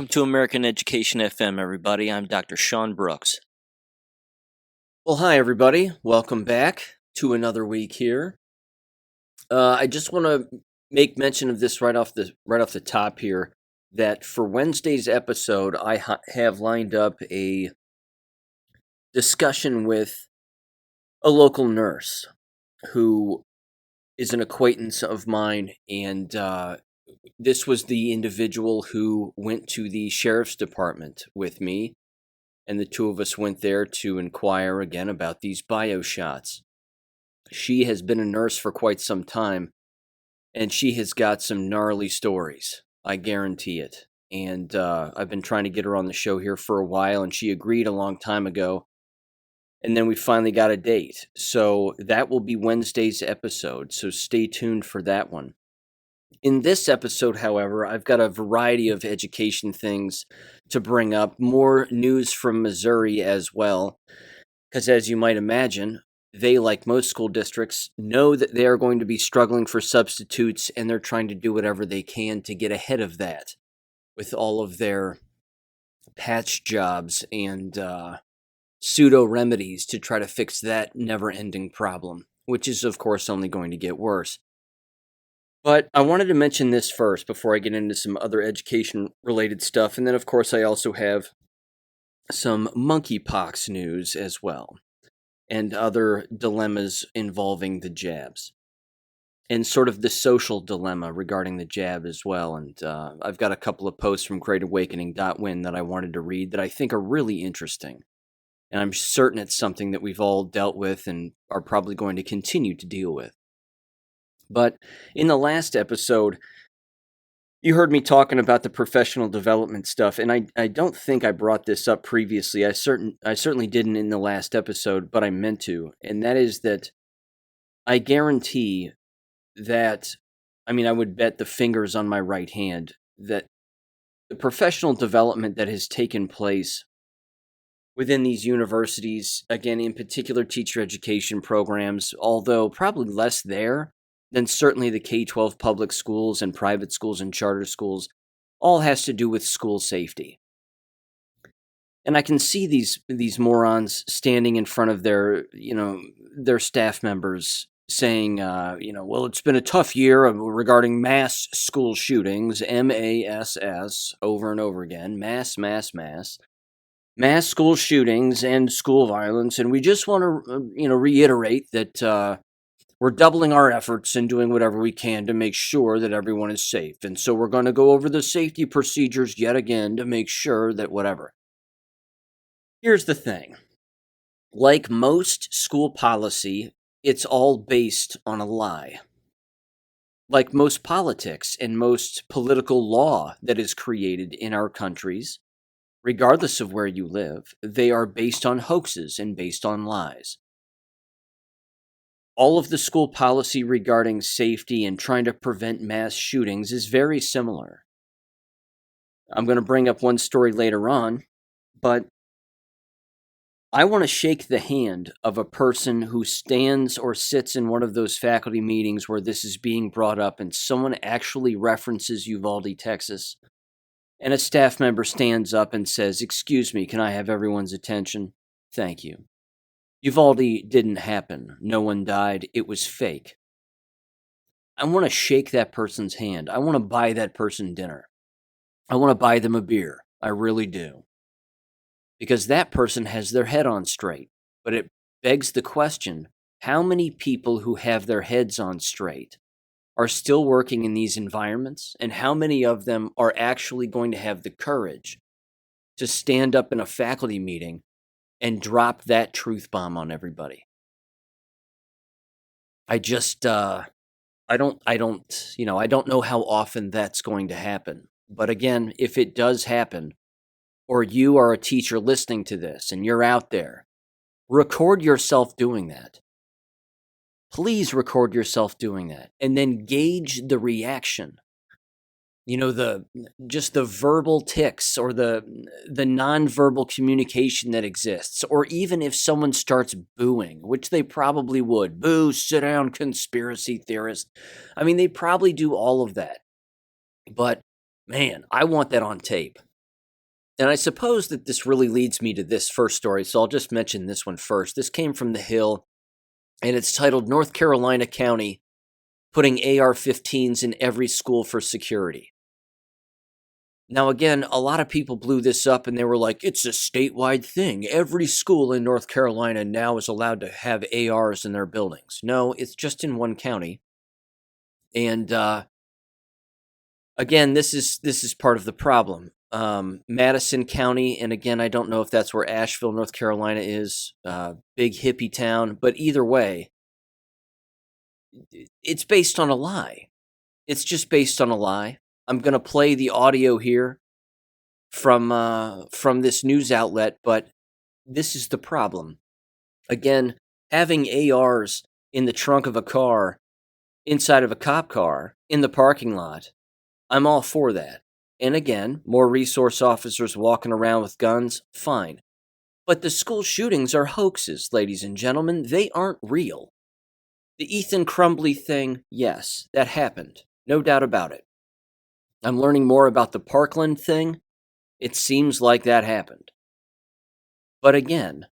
Welcome to American Education FM, everybody. I'm Dr. Sean Brooks. Well, hi, everybody. Welcome back to another week here. I just want to make mention of this right off the top here, that for Wednesday's episode, I have lined up a discussion with a local nurse who is an acquaintance of mine, and this was the individual who went to the sheriff's department with me, and the two of us went there to inquire again about these bio shots. She has been a nurse for quite some time, and she has got some gnarly stories, I guarantee it. And I've been trying to get her on the show here for a while, and she agreed a long time ago. And then we finally got a date. So that will be Wednesday's episode, so stay tuned for that one. In this episode, however, I've got a variety of education things to bring up, more news from Missouri as well, because as you might imagine, they, like most school districts, know that they are going to be struggling for substitutes, and they're trying to do whatever they can to get ahead of that with all of their patch jobs and pseudo remedies to try to fix that never-ending problem, which is, of course, only going to get worse. But I wanted to mention this first before I get into some other education-related stuff, and then, of course, I also have some monkeypox news as well, and other dilemmas involving the jabs, and sort of the social dilemma regarding the jab as well. And I've got a couple of posts from GreatAwakening.win that I wanted to read that I think are really interesting, and I'm certain it's something that we've all dealt with and are probably going to continue to deal with. But in the last episode, you heard me talking about the professional development stuff, and I don't think I brought this up previously. I certainly didn't in the last episode, but I meant to, and that is that I guarantee that, I would bet the fingers on my right hand that the professional development that has taken place within these universities, again, in particular teacher education programs, although probably less there than certainly the K-12 public schools and private schools and charter schools, all has to do with school safety. And I can see these morons standing in front of their staff members saying, well, it's been a tough year regarding mass school shootings, MASS, over and over again, mass school shootings and school violence, and we just want to, reiterate that we're doubling our efforts and doing whatever we can to make sure that everyone is safe. And so we're going to go over the safety procedures yet again to make sure that whatever. Here's the thing. Like most school policy, it's all based on a lie. Like most politics and most political law that is created in our countries, regardless of where you live, they are based on hoaxes and based on lies. All of the school policy regarding safety and trying to prevent mass shootings is very similar. I'm going to bring up one story later on, but I want to shake the hand of a person who stands or sits in one of those faculty meetings where this is being brought up and someone actually references Uvalde, Texas, and a staff member stands up and says, "Excuse me, can I have everyone's attention? Thank you. Uvalde didn't happen. No one died. It was fake." I want to shake that person's hand. I want to buy that person dinner. I want to buy them a beer. I really do. Because that person has their head on straight. But it begs the question, how many people who have their heads on straight are still working in these environments? And how many of them are actually going to have the courage to stand up in a faculty meeting and drop that truth bomb on everybody? I don't know how often that's going to happen. But again, if it does happen, or you are a teacher listening to this and you're out there, record yourself doing that. Please record yourself doing that, and then gauge the reaction. Just the verbal tics or the nonverbal communication that exists, or even if someone starts booing, which they probably would. Boo, sit down, conspiracy theorist. They probably do all of that. But man, I want that on tape. And I suppose that this really leads me to this first story, so I'll just mention this one first. This came from The Hill, and it's titled North Carolina County Putting AR-15s in Every School for Security. Now, again, a lot of people blew this up and they were like, it's a statewide thing. Every school in North Carolina now is allowed to have ARs in their buildings. No, it's just in one county. And again, this is part of the problem. Madison County, and again, I don't know if that's where Asheville, North Carolina is, big hippie town, but either way, it's based on a lie. It's just based on a lie. I'm going to play the audio here from this news outlet, but this is the problem. Again, having ARs in the trunk of a car, inside of a cop car, in the parking lot, I'm all for that. And again, more resource officers walking around with guns, fine. But the school shootings are hoaxes, ladies and gentlemen. They aren't real. The Ethan Crumbly thing, yes, that happened. No doubt about it. I'm learning more about the Parkland thing. It seems like that happened. But again,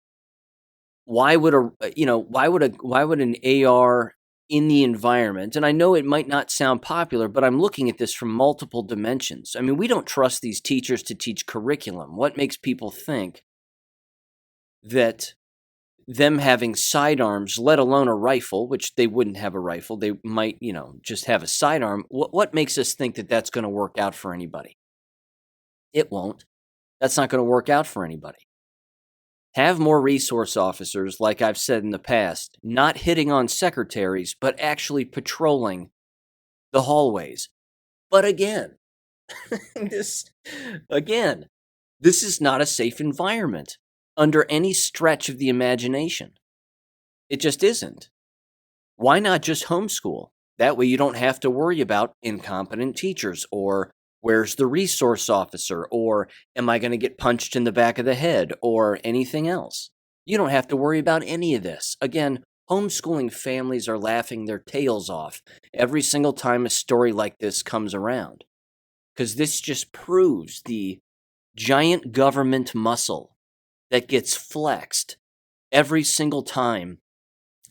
why would an AR in the environment, and I know it might not sound popular, but I'm looking at this from multiple dimensions. I mean, we don't trust these teachers to teach curriculum. What makes people think that them having sidearms, let alone a rifle, which they wouldn't have a rifle, they might, just have a sidearm. What makes us think that that's going to work out for anybody? It won't. That's not going to work out for anybody. Have more resource officers, like I've said in the past, not hitting on secretaries, but actually patrolling the hallways. But again, this is not a safe environment under any stretch of the imagination. It just isn't. Why not just homeschool? That way you don't have to worry about incompetent teachers, or where's the resource officer, or am I going to get punched in the back of the head, or anything else. You don't have to worry about any of this. Again, homeschooling families are laughing their tails off every single time a story like this comes around, because this just proves the giant government muscle that gets flexed every single time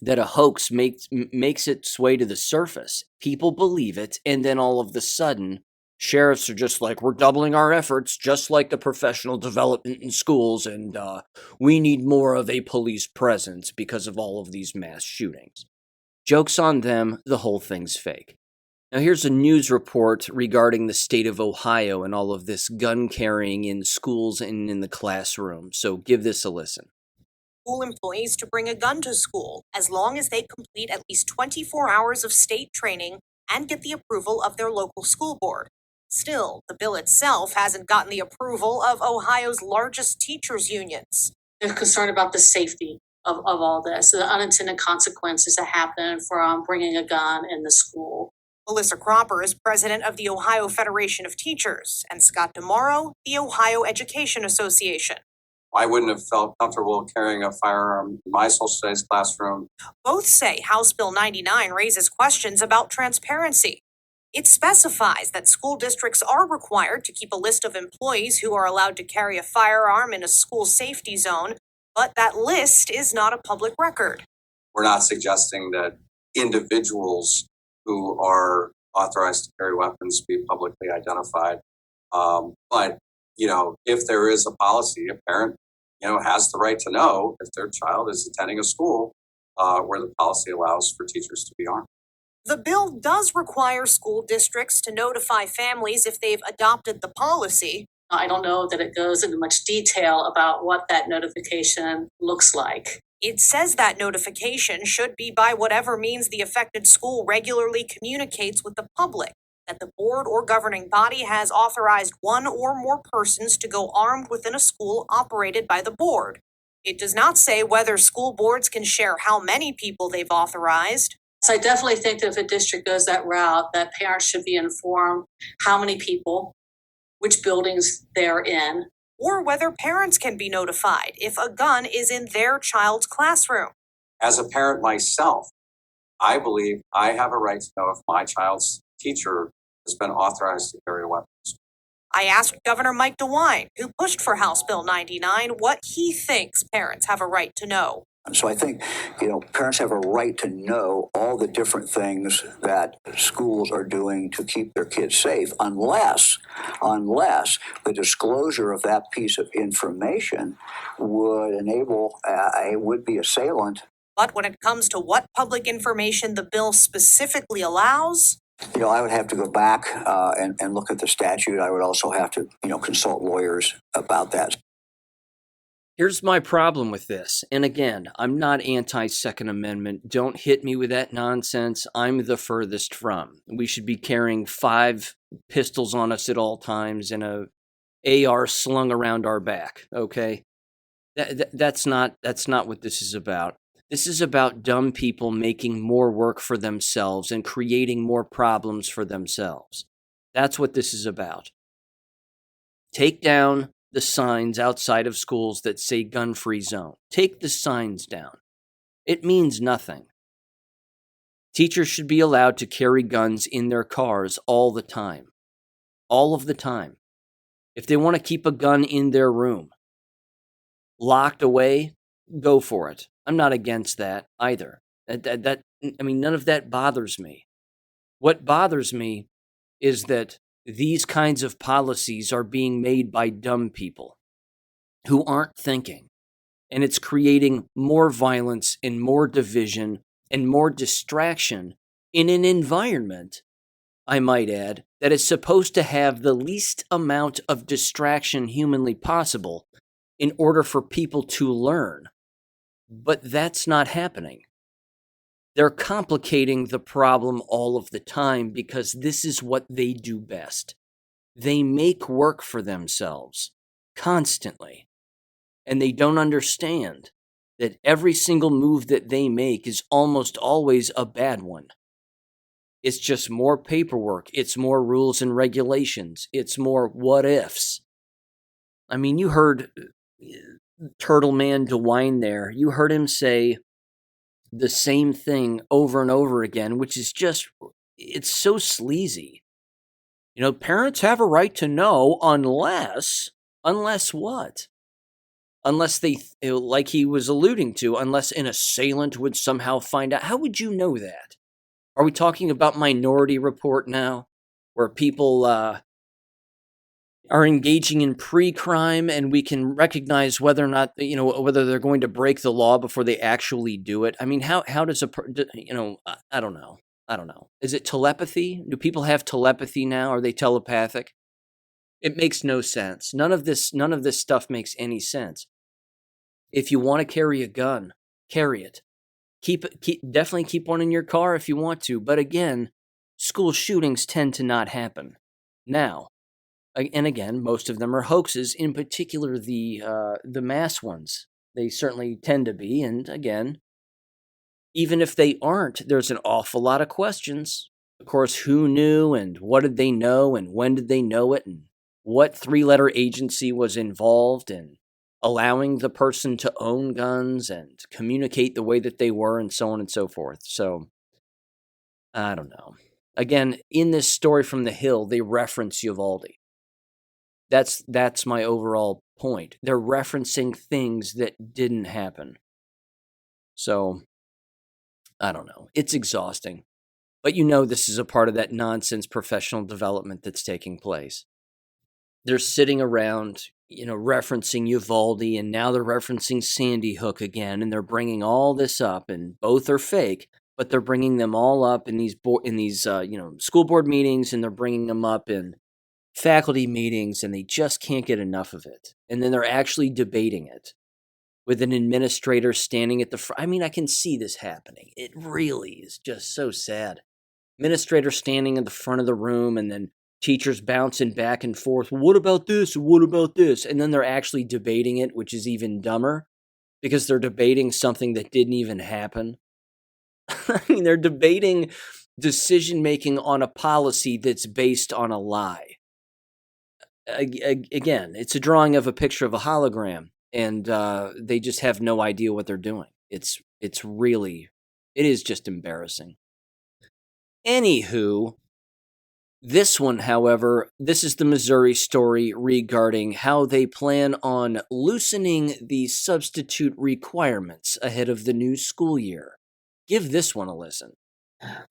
that a hoax makes its way to the surface. People believe it, and then all of a sudden, sheriffs are just like, we're doubling our efforts, just like the professional development in schools, and we need more of a police presence because of all of these mass shootings. Joke's on them, the whole thing's fake. Now here's a news report regarding the state of Ohio and all of this gun carrying in schools and in the classroom, so give this a listen. School employees to bring a gun to school as long as they complete at least 24 hours of state training and get the approval of their local school board. Still, the bill itself hasn't gotten the approval of Ohio's largest teachers' unions. They're concerned about the safety of all this, the unintended consequences that happen from bringing a gun in the school. Melissa Cropper is president of the Ohio Federation of Teachers, and Scott DeMauro, the Ohio Education Association. I wouldn't have felt comfortable carrying a firearm in my social studies classroom. Both say House Bill 99 raises questions about transparency. It specifies that school districts are required to keep a list of employees who are allowed to carry a firearm in a school safety zone, but that list is not a public record. We're not suggesting that individuals who are authorized to carry weapons be publicly identified. But if there is a policy, a parent, has the right to know if their child is attending a school where the policy allows for teachers to be armed. The bill does require school districts to notify families if they've adopted the policy. I don't know that it goes into much detail about what that notification looks like. It says that notification should be by whatever means the affected school regularly communicates with the public, that the board or governing body has authorized one or more persons to go armed within a school operated by the board. It does not say whether school boards can share how many people they've authorized. So I definitely think that if a district goes that route, that parents should be informed how many people, which buildings they're in, or whether parents can be notified if a gun is in their child's classroom. As a parent myself, I believe I have a right to know if my child's teacher has been authorized to carry a weapon. I asked Governor Mike DeWine, who pushed for House Bill 99, what he thinks parents have a right to know. So I think, parents have a right to know all the different things that schools are doing to keep their kids safe, unless the disclosure of that piece of information would enable a would-be assailant. But when it comes to what public information the bill specifically allows, I would have to go back and look at the statute. I would also have to, consult lawyers about that. Here's my problem with this. And again, I'm not anti-Second Amendment. Don't hit me with that nonsense. I'm the furthest from. We should be carrying 5 pistols on us at all times and a AR slung around our back, okay? That's not what this is about. This is about dumb people making more work for themselves and creating more problems for themselves. That's what this is about. Take down the signs outside of schools that say gun-free zone. Take the signs down. It means nothing. Teachers should be allowed to carry guns in their cars all the time. All of the time. If they want to keep a gun in their room, locked away, go for it. I'm not against that either. None of that bothers me. What bothers me is that these kinds of policies are being made by dumb people who aren't thinking. And it's creating more violence and more division and more distraction in an environment, I might add, that is supposed to have the least amount of distraction humanly possible in order for people to learn. But that's not happening. They're complicating the problem all of the time because this is what they do best. They make work for themselves constantly. And they don't understand that every single move that they make is almost always a bad one. It's just more paperwork. It's more rules and regulations. It's more what ifs. I mean, you heard Turtle Man DeWine there. You heard him say the same thing over and over again, which is just, it's so sleazy. Parents have a right to know unless what? Unless they, like he was alluding to, unless an assailant would somehow find out. How would you know that? Are we talking about Minority Report now, where people are engaging in pre-crime and we can recognize whether or not, whether they're going to break the law before they actually do it? I mean, how does I don't know. Is it telepathy? Do people have telepathy now? Are they telepathic? It makes no sense. None of this stuff makes any sense. If you want to carry a gun, carry it. Definitely keep one in your car if you want to. But again, school shootings tend to not happen. Now, and again, most of them are hoaxes, in particular the mass ones. They certainly tend to be, and again, even if they aren't, there's an awful lot of questions. Of course, who knew, and what did they know, and when did they know it, and what 3-letter agency was involved in allowing the person to own guns and communicate the way that they were, and so on and so forth. So, I don't know. Again, in this story from The Hill, they reference Uvalde. That's my overall point. They're referencing things that didn't happen. So, I don't know. It's exhausting. But this is a part of that nonsense professional development that's taking place. They're sitting around, referencing Uvalde, and now they're referencing Sandy Hook again, and they're bringing all this up, and both are fake, but they're bringing them all up in these school board meetings, and they're bringing them up in faculty meetings, and they just can't get enough of it. And then they're actually debating it with an administrator standing at the front. I mean, I can see this happening. It really is just so sad. Administrator standing in the front of the room, and then teachers bouncing back and forth. What about this? What about this? And then they're actually debating it, which is even dumber because they're debating something that didn't even happen. I mean, they're debating decision-making on a policy that's based on a lie. Again, it's a drawing of a picture of a hologram, and they just have no idea what they're doing. It is just embarrassing. Anywho, This one, however, this is the Missouri story regarding how they plan on loosening the substitute requirements ahead of the new school year. Give this one a listen.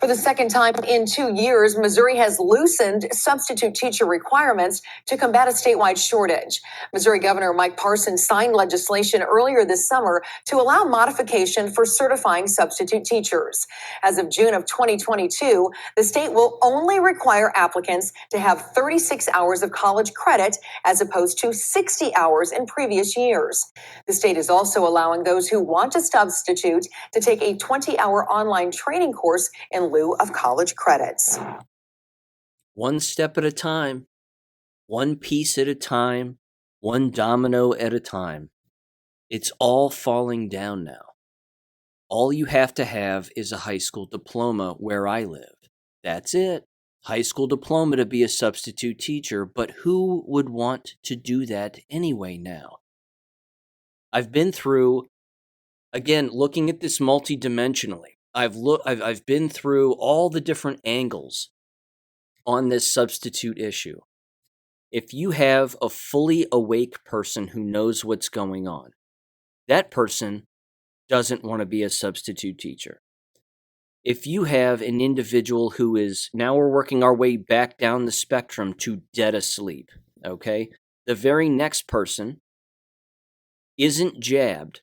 For the second time in 2 years, Missouri has loosened substitute teacher requirements to combat a statewide shortage. Missouri Governor Mike Parson signed legislation earlier this summer to allow modification for certifying substitute teachers. As of June of 2022, the state will only require applicants to have 36 hours of college credit as opposed to 60 hours in previous years. The state is also allowing those who want to substitute to take a 20-hour online training course in lieu of college credits. One step at a time, one piece at a time, one domino at a time. It's all falling down now. All you have to have is a high school diploma where I live. That's it. High school diploma to be a substitute teacher, but who would want to do that anyway now? I've been through, again, looking at this multidimensionally. I've been through all the different angles on this substitute issue. If you have a fully awake person who knows what's going on, that person doesn't want to be a substitute teacher. If you have an individual who is, now we're working our way back down the spectrum to dead asleep, okay? The very next person isn't jabbed,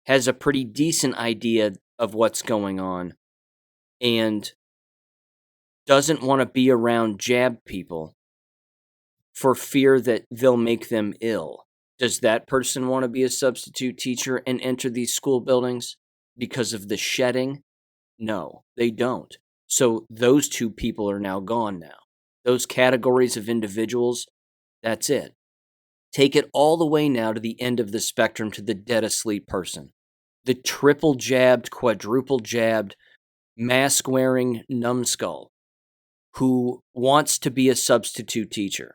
has a pretty decent idea of what's going on, and doesn't want to be around jabbed people for fear that they'll make them ill. Does that person want to be a substitute teacher and enter these school buildings because of the shedding? No, they don't. So those two people are now gone now. Those categories of individuals, that's it. Take it all the way now to the end of the spectrum, to the dead asleep person. The triple jabbed, quadruple jabbed, mask wearing numbskull who wants to be a substitute teacher.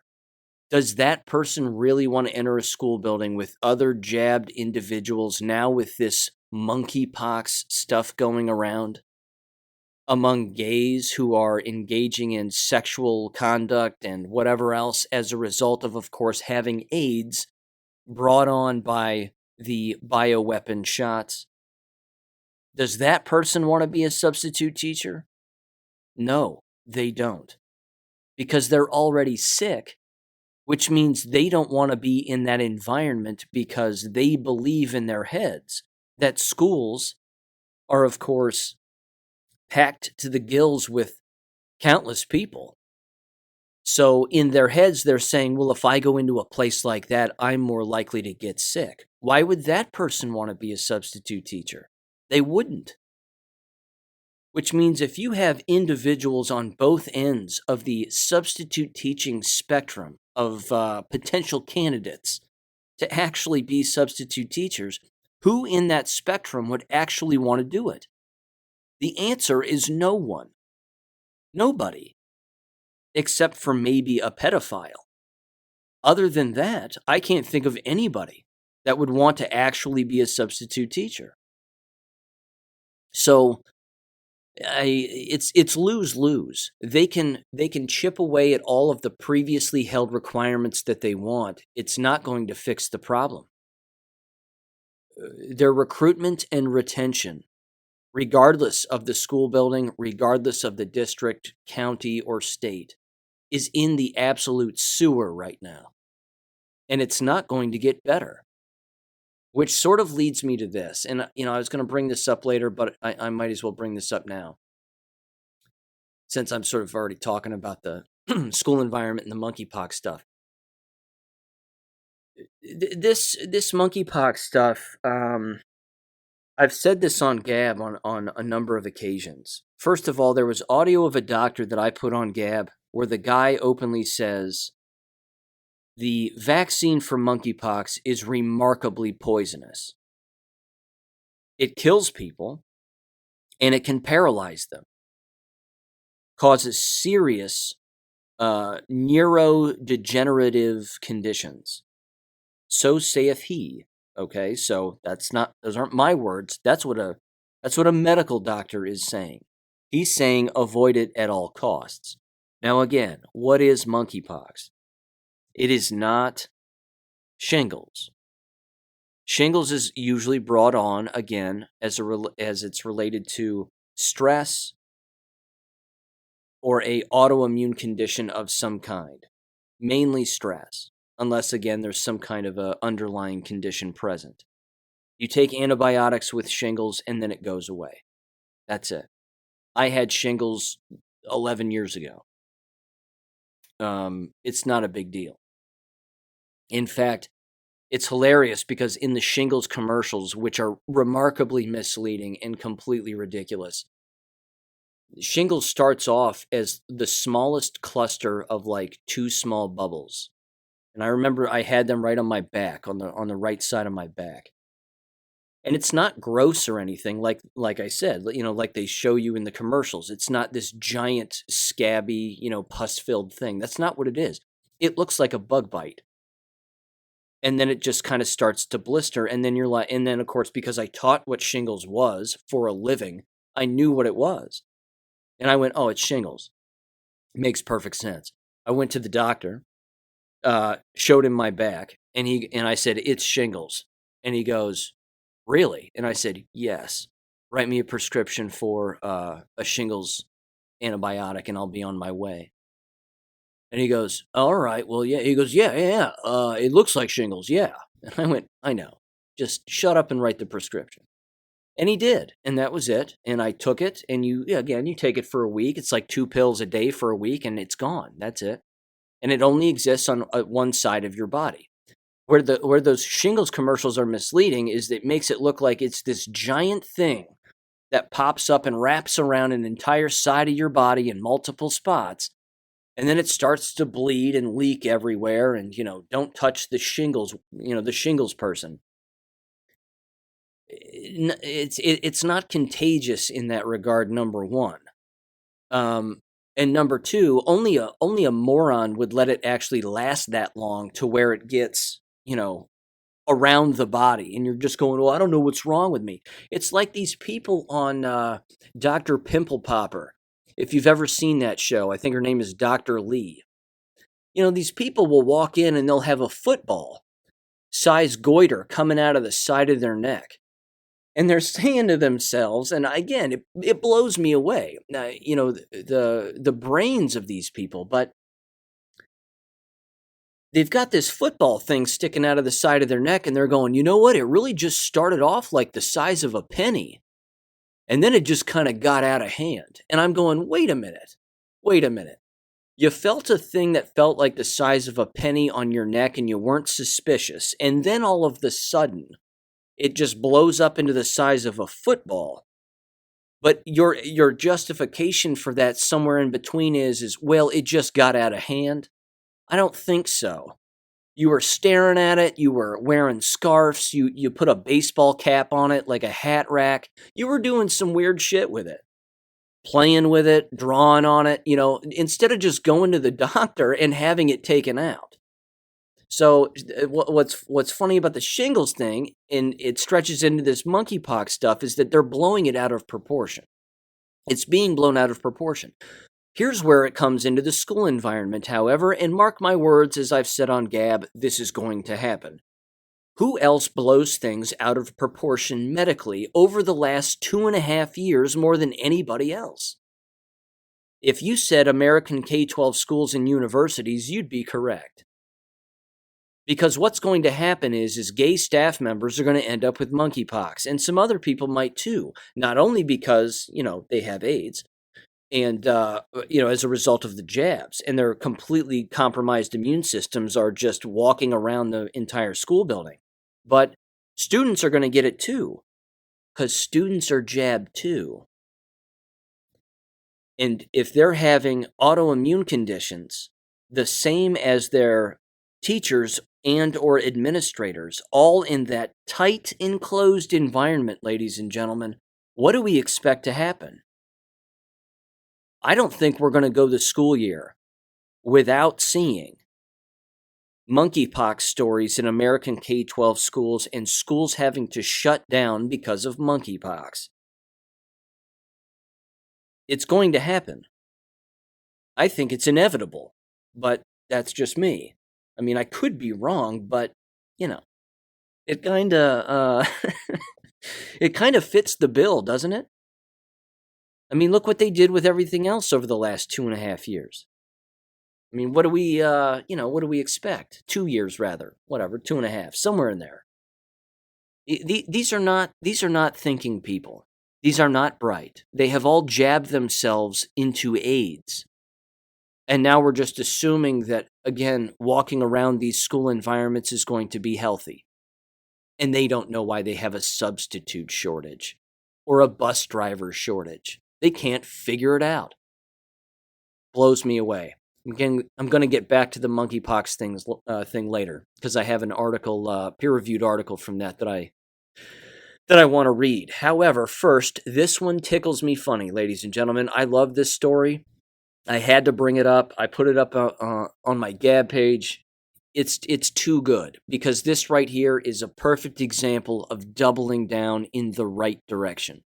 Does that person really want to enter a school building with other jabbed individuals now with this monkeypox stuff going around? Among gays who are engaging in sexual conduct and whatever else as a result of course, having AIDS brought on by the bioweapon shots. Does that person want to be a substitute teacher? No, they don't. Because they're already sick, which means they don't want to be in that environment because they believe in their heads that schools are, of course, packed to the gills with countless people. So in their heads, they're saying, well, if I go into a place like that, I'm more likely to get sick. Why would that person want to be a substitute teacher? They wouldn't. Which means if you have individuals on both ends of the substitute teaching spectrum of potential candidates to actually be substitute teachers, who in that spectrum would actually want to do it? The answer is no one. Nobody. Except for maybe a pedophile. Other than that, I can't think of anybody that would want to actually be a substitute teacher. So it's lose-lose. They can chip away at all of the previously held requirements that they want. It's not going to fix the problem. Their recruitment and retention, regardless of the school building, regardless of the district, county, or state, is in the absolute sewer right now. And it's not going to get better. Which sort of leads me to this. And, I was going to bring this up later, but I might as well bring this up now, since I'm sort of already talking about the school environment and the monkeypox stuff. This monkeypox stuff, I've said this on Gab on a number of occasions. First of all, there was audio of a doctor that I put on Gab where the guy openly says, the vaccine for monkeypox is remarkably poisonous. It kills people, and it can paralyze them. Causes serious neurodegenerative conditions. So saith he. Okay, so those aren't my words. That's what a medical doctor is saying. He's saying avoid it at all costs. Now, again, what is monkeypox? It is not shingles. Shingles is usually brought on, again, as it's related to stress or a autoimmune condition of some kind, mainly stress, unless, again, there's some kind of a underlying condition present. You take antibiotics with shingles and then it goes away. That's it. I had shingles 11 years ago. It's not a big deal. In fact, it's hilarious because in the shingles commercials, which are remarkably misleading and completely ridiculous, shingles starts off as the smallest cluster of like 2 small bubbles. And I remember I had them right on my back, on the right side of my back. And it's not gross or anything, like I said, like they show you in the commercials. It's not this giant, scabby, pus-filled thing. That's not what it is. It looks like a bug bite. And then it just kind of starts to blister. And then of course, because I taught what shingles was for a living, I knew what it was. And I went, oh, it's shingles. Makes perfect sense. I went to the doctor, showed him my back, and I said, it's shingles. And he goes, really? And I said, yes. Write me a prescription for a shingles antibiotic and I'll be on my way. And he goes, all right, well, yeah. He goes, yeah. It looks like shingles, yeah. And I went, I know. Just shut up and write the prescription. And he did, and that was it. And I took it, and you take it for a week. It's like 2 pills a day for a week, and it's gone. That's it. And it only exists on one side of your body. Where those shingles commercials are misleading is that it makes it look like it's this giant thing that pops up and wraps around an entire side of your body in multiple spots, and then it starts to bleed and leak everywhere, and, don't touch the shingles, the shingles person. It's not contagious in that regard, number one. And number two, only a moron would let it actually last that long to where it gets, around the body. And you're just going, well, I don't know what's wrong with me. It's like these people on Dr. Pimple Popper. If you've ever seen that show, I think her name is Dr. Lee. These people will walk in and they'll have a football size goiter coming out of the side of their neck. And they're saying to themselves, and again, it blows me away, the brains of these people, but they've got this football thing sticking out of the side of their neck, and they're going, you know what? It really just started off like the size of a penny, and then it just kind of got out of hand. And I'm going, wait a minute. You felt a thing that felt like the size of a penny on your neck, and you weren't suspicious, and then all of the sudden, it just blows up into the size of a football. But your justification for that somewhere in between is, well, it just got out of hand. I don't think so. You were staring at it. You were wearing scarves. You put a baseball cap on it like a hat rack. You were doing some weird shit with it. Playing with it, drawing on it, instead of just going to the doctor and having it taken out. So what's funny about the shingles thing, and it stretches into this monkeypox stuff, is that they're blowing it out of proportion. It's being blown out of proportion. Here's where it comes into the school environment, however, and mark my words, as I've said on Gab, this is going to happen. Who else blows things out of proportion medically over the last 2.5 years more than anybody else? If you said American K-12 schools and universities, you'd be correct. Because what's going to happen is gay staff members are going to end up with monkeypox, and some other people might too. Not only because, they have AIDS, and, as a result of the jabs, and their completely compromised immune systems are just walking around the entire school building. But students are going to get it too, because students are jabbed too. And if they're having autoimmune conditions, the same as their teachers and or administrators, all in that tight, enclosed environment, ladies and gentlemen, what do we expect to happen? I don't think we're going to go the school year without seeing monkeypox stories in American K-12 schools and schools having to shut down because of monkeypox. It's going to happen. I think it's inevitable, but that's just me. I mean, I could be wrong, but, you know, it kind of it kind of fits the bill, doesn't it? I mean, look what they did with everything else over the last 2.5 years. I mean, what do we, what do we expect? 2 years, rather, whatever, 2.5, somewhere in there. These are not thinking people. These are not bright. They have all jabbed themselves into AIDS. And now we're just assuming that, again, walking around these school environments is going to be healthy. And they don't know why they have a substitute shortage or a bus driver shortage. They can't figure it out. Blows me away. Again, I'm going to get back to the monkeypox thing later, because I have an article, peer-reviewed article from that I want to read. However, first, this one tickles me funny, ladies and gentlemen. I love this story. I had to bring it up. I put it up on my Gab page. It's too good, because this right here is a perfect example of doubling down in the right direction.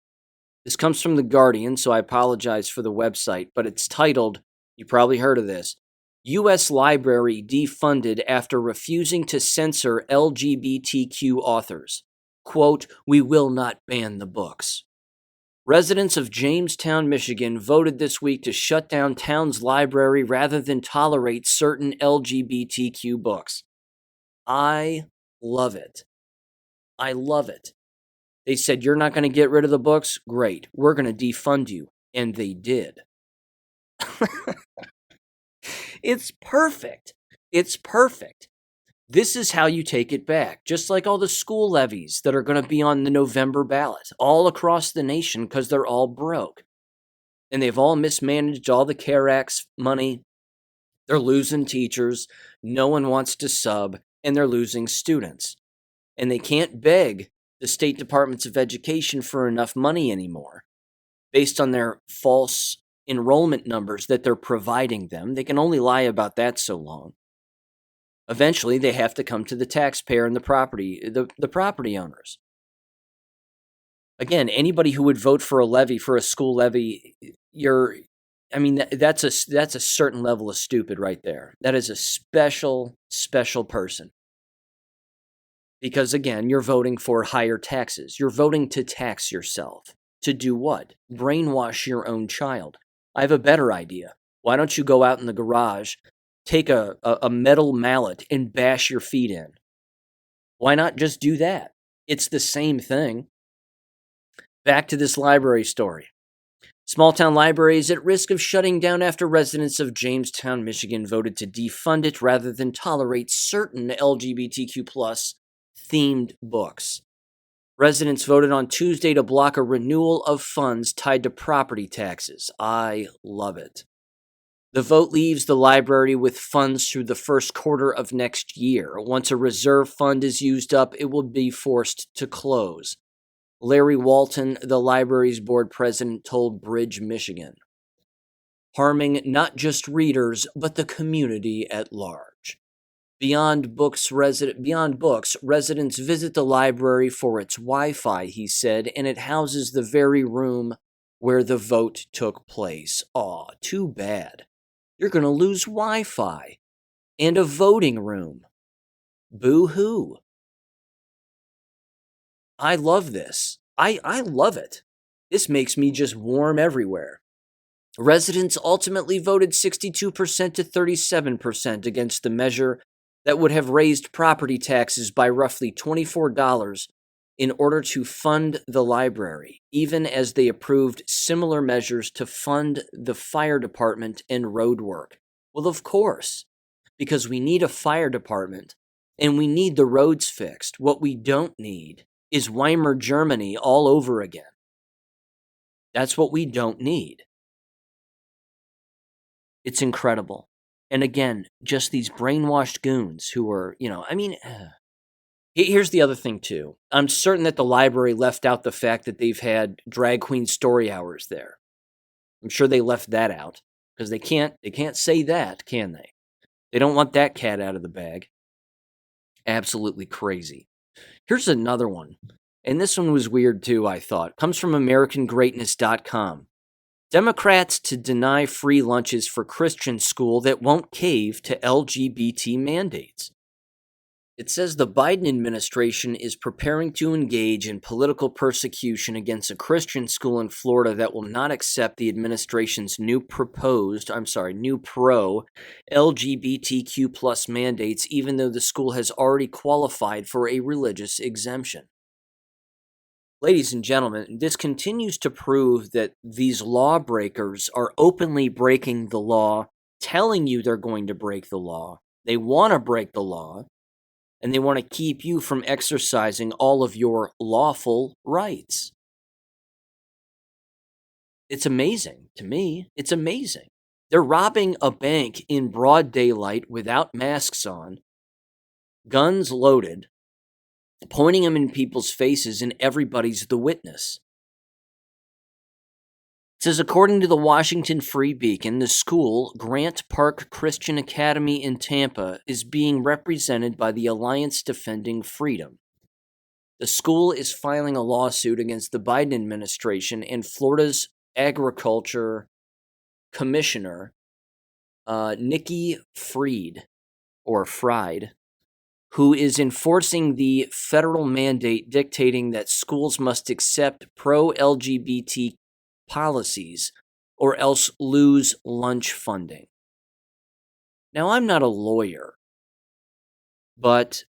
This comes from The Guardian, so I apologize for the website, but it's titled, you probably heard of this, U.S. Library defunded after refusing to censor LGBTQ authors. Quote, we will not ban the books. Residents of Jamestown, Michigan voted this week to shut down town's library rather than tolerate certain LGBTQ books. I love it. I love it. They said, you're not going to get rid of the books? Great. We're going to defund you. And they did. It's perfect. It's perfect. This is how you take it back, just like all the school levies that are going to be on the November ballot all across the nation because they're all broke. And they've all mismanaged all the CARE Act's money. They're losing teachers. No one wants to sub, and they're losing students. And they can't beg the state departments of education for enough money anymore based on their false enrollment numbers that they're providing them. They can only lie about that so long. Eventually, they have to come to the taxpayer and the property owners. Again, anybody who would vote for a school levy, that's a certain level of stupid right there. That is a special person. Because again, you're voting for higher taxes. You're voting to tax yourself. To do what? Brainwash your own child. I have a better idea. Why don't you go out in the garage, take a metal mallet and bash your feet in? Why not just do that? It's the same thing. Back to this library story. Small town library is at risk of shutting down after residents of Jamestown, Michigan voted to defund it rather than tolerate certain LGBTQ+ themed books. Residents voted on Tuesday to block a renewal of funds tied to property taxes. I love it. The vote leaves the library with funds through the first quarter of next year. Once a reserve fund is used up, it will be forced to close. Larry Walton, the library's board president, told Bridge, Michigan, harming not just readers, but the community at large. Beyond books, residents visit the library for its Wi-Fi, he said, and it houses the very room where the vote took place. Aw, too bad. You're going to lose Wi-Fi and a voting room. Boo-hoo. I love this. I love it. This makes me just warm everywhere. Residents ultimately voted 62% to 37% against the measure that would have raised property taxes by roughly $24 in order to fund the library, even as they approved similar measures to fund the fire department and road work. Well, of course, because we need a fire department and we need the roads fixed. What we don't need is Weimar Germany all over again. That's what we don't need. It's incredible. And again, just these brainwashed goons who are, here's the other thing too. I'm certain that the library left out the fact that they've had drag queen story hours there. I'm sure they left that out because they can't say that, can they? They don't want that cat out of the bag. Absolutely crazy. Here's another one. And this one was weird too, I thought. Comes from AmericanGreatness.com. Democrats to deny free lunches for Christian school that won't cave to LGBT mandates. It says the Biden administration is preparing to engage in political persecution against a Christian school in Florida that will not accept the administration's new pro LGBTQ plus mandates, even though the school has already qualified for a religious exemption. Ladies and gentlemen, this continues to prove that these lawbreakers are openly breaking the law, telling you they're going to break the law. They want to break the law, and they want to keep you from exercising all of your lawful rights. It's amazing to me. It's amazing. They're robbing a bank in broad daylight without masks on, guns loaded, pointing them in people's faces, and everybody's the witness. It says, according to the Washington Free Beacon, the school, Grant Park Christian Academy in Tampa, is being represented by the Alliance Defending Freedom. The school is filing a lawsuit against the Biden administration and Florida's Agriculture Commissioner, Nikki Fried, who is enforcing the federal mandate dictating that schools must accept pro-LGBT policies or else lose lunch funding. Now, I'm not a lawyer, but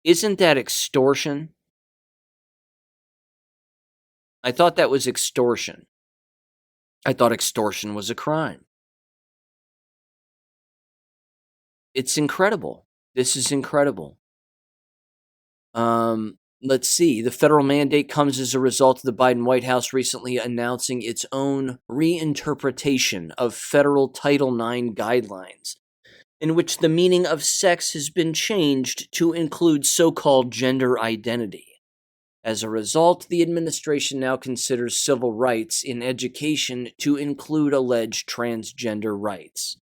isn't that extortion? I thought that was extortion. I thought extortion was a crime. It's incredible. This is incredible. Let's see. The federal mandate comes as a result of the Biden White House recently announcing its own reinterpretation of federal Title IX guidelines, in which the meaning of sex has been changed to include so-called gender identity. As a result, the administration now considers civil rights in education to include alleged transgender rights.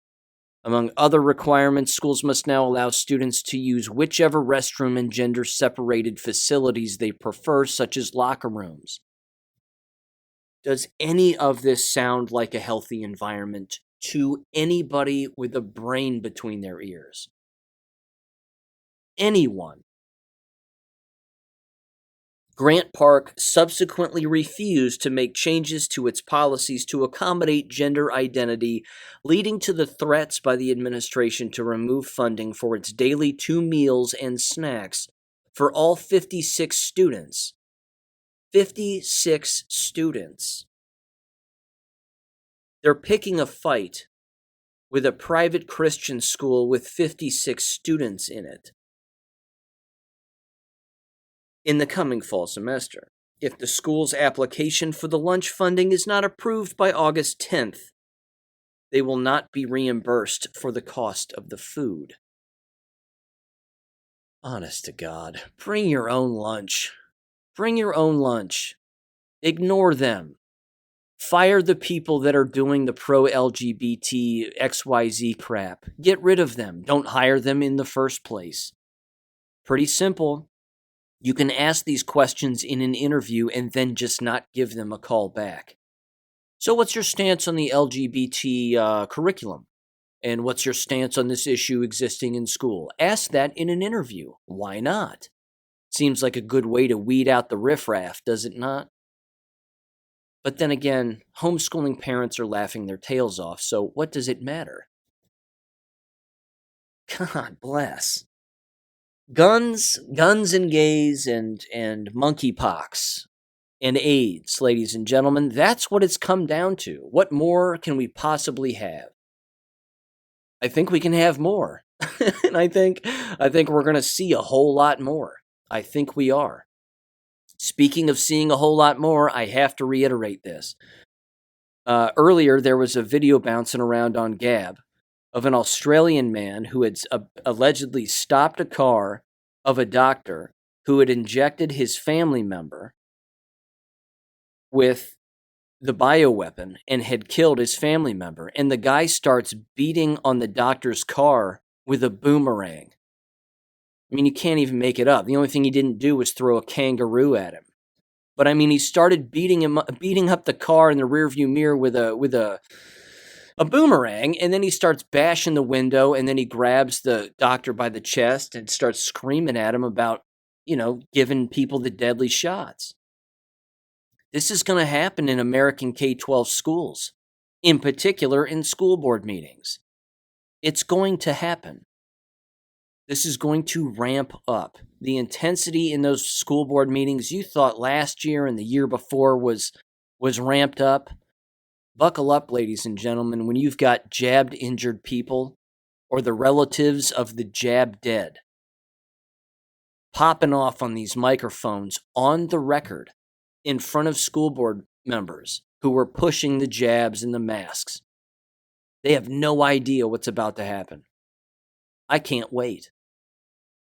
Among other requirements, schools must now allow students to use whichever restroom in gender-separated facilities they prefer, such as locker rooms. Does any of this sound like a healthy environment to anybody with a brain between their ears? Anyone? Grant Park subsequently refused to make changes to its policies to accommodate gender identity, leading to the threats by the administration to remove funding for its daily 2 meals and snacks for all 56 students. 56 students. They're picking a fight with a private Christian school with 56 students in it in the coming fall semester. If the school's application for the lunch funding is not approved by August 10th, they will not be reimbursed for the cost of the food. Honest to God, bring your own lunch. Bring your own lunch. Ignore them. Fire the people that are doing the pro-LGBT XYZ crap. Get rid of them. Don't hire them in the first place. Pretty simple. You can ask these questions in an interview and then just not give them a call back. So what's your stance on the LGBT curriculum? And what's your stance on this issue existing in school? Ask that in an interview. Why not? Seems like a good way to weed out the riffraff, does it not? But then again, homeschooling parents are laughing their tails off, so what does it matter? God bless. Guns and gays and monkeypox and AIDS, ladies and gentlemen, that's what it's come down to. What more can we possibly have? I think we can have more. And I think we're going to see a whole lot more. I think we are. Speaking of seeing a whole lot more, I have to reiterate this. Earlier, there was a video bouncing around on Gab of an Australian man who had allegedly stopped a car of a doctor who had injected his family member with the bioweapon and had killed his family member. And the guy starts beating on the doctor's car with a boomerang. I mean, you can't even make it up. The only thing he didn't do was throw a kangaroo at him. But I mean, he started beating up the car in the rearview mirror with a boomerang, and then he starts bashing the window, and then he grabs the doctor by the chest and starts screaming at him about, giving people the deadly shots. This is going to happen in American K-12 schools, in particular in school board meetings. It's going to happen. This is going to ramp up. The intensity in those school board meetings you thought last year and the year before was ramped up. Buckle up, ladies and gentlemen, when you've got jabbed injured people or the relatives of the jab dead popping off on these microphones on the record in front of school board members who were pushing the jabs and the masks. They have no idea what's about to happen. I can't wait.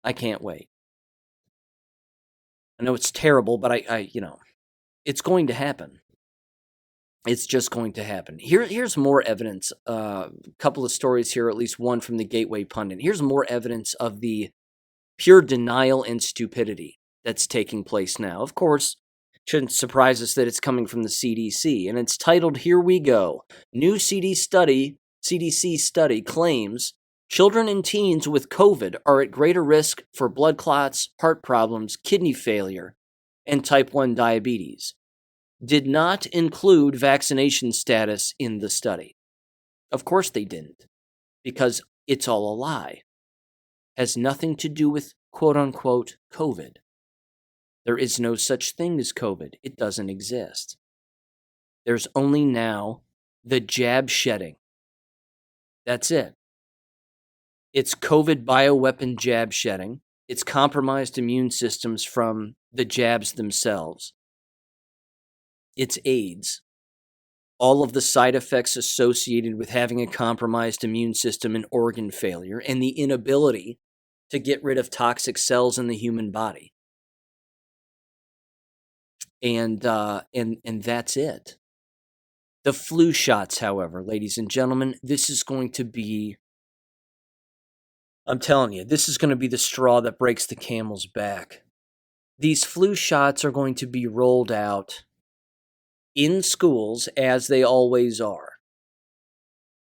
I can't wait. I know it's terrible, but it's going to happen. It's just going to happen. Here's more evidence. A couple of stories here, at least one from the Gateway Pundit. Here's more evidence of the pure denial and stupidity that's taking place now. Of course, shouldn't surprise us that it's coming from the CDC, and it's titled, "Here We Go. New CDC study claims children and teens with COVID are at greater risk for blood clots, heart problems, kidney failure, and type 1 diabetes. Did not include vaccination status in the study." Of course they didn't, because it's all a lie. Has nothing to do with quote-unquote COVID. There is no such thing as COVID. It doesn't exist. There's only now the jab shedding. That's it. It's COVID bioweapon jab shedding. It's compromised immune systems from the jabs themselves. It's AIDS. All of the side effects associated with having a compromised immune system and organ failure, and the inability to get rid of toxic cells in the human body. And that's it. The flu shots, however, ladies and gentlemen, this is going to be, I'm telling you, this is going to be the straw that breaks the camel's back. These flu shots are going to be rolled out in schools as they always are.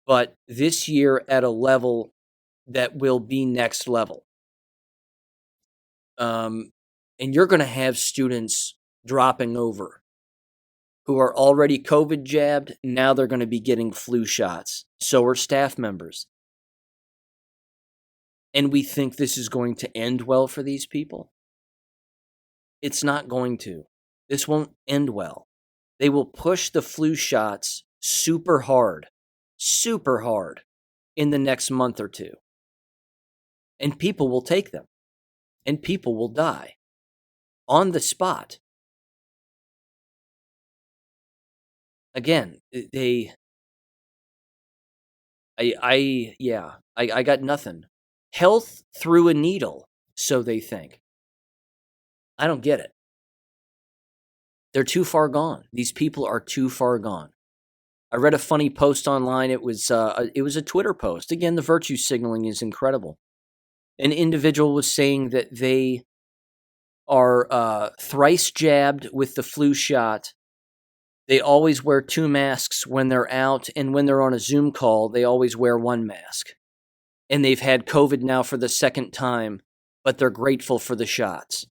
But this year at a level that will be next level. And you're going to have students dropping over who are already COVID jabbed. Now they're going to be getting flu shots. So are staff members. And we think this is going to end well for these people. It's not going to. This won't end well. They will push the flu shots super hard in the next month or two. And people will take them. And people will die on the spot. Again, I got nothing. Health through a needle, so they think. I don't get it. They're too far gone. These people are too far gone. I read a funny post online. It was a Twitter post. Again, the virtue signaling is incredible. An individual was saying that they are thrice jabbed with the flu shot. They always wear 2 masks when they're out, and when they're on a Zoom call, they always wear 1 mask. And they've had COVID now for the second time, but they're grateful for the shots.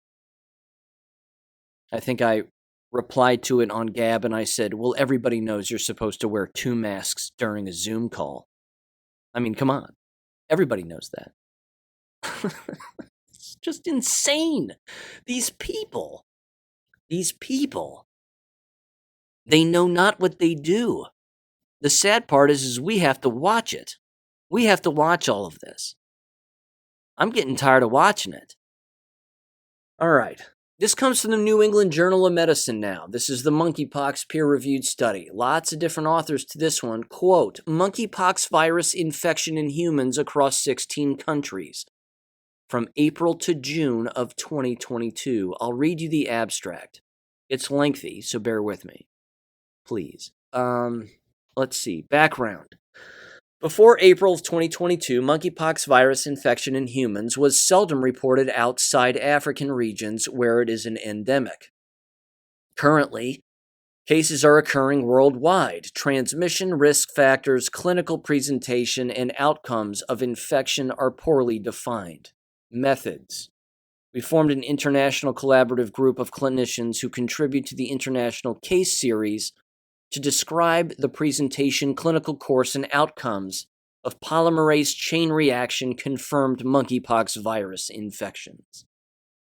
I think I replied to it on Gab, and I said, well, everybody knows you're supposed to wear 2 masks during a Zoom call. I mean, come on. Everybody knows that. It's just insane. These people, they know not what they do. The sad part is we have to watch it. We have to watch all of this. I'm getting tired of watching it. All right. This comes from the New England Journal of Medicine now. This is the monkeypox peer-reviewed study. Lots of different authors to this one. Quote, monkeypox virus infection in humans across 16 countries from April to June of 2022. I'll read you the abstract. It's lengthy, so bear with me, please. Let's see. Background. Before April of 2022, monkeypox virus infection in humans was seldom reported outside African regions where it is an endemic. Currently, cases are occurring worldwide. Transmission risk factors, clinical presentation, and outcomes of infection are poorly defined. Methods. We formed an international collaborative group of clinicians who contribute to the international case series to describe the presentation, clinical course, and outcomes of polymerase chain reaction confirmed monkeypox virus infections.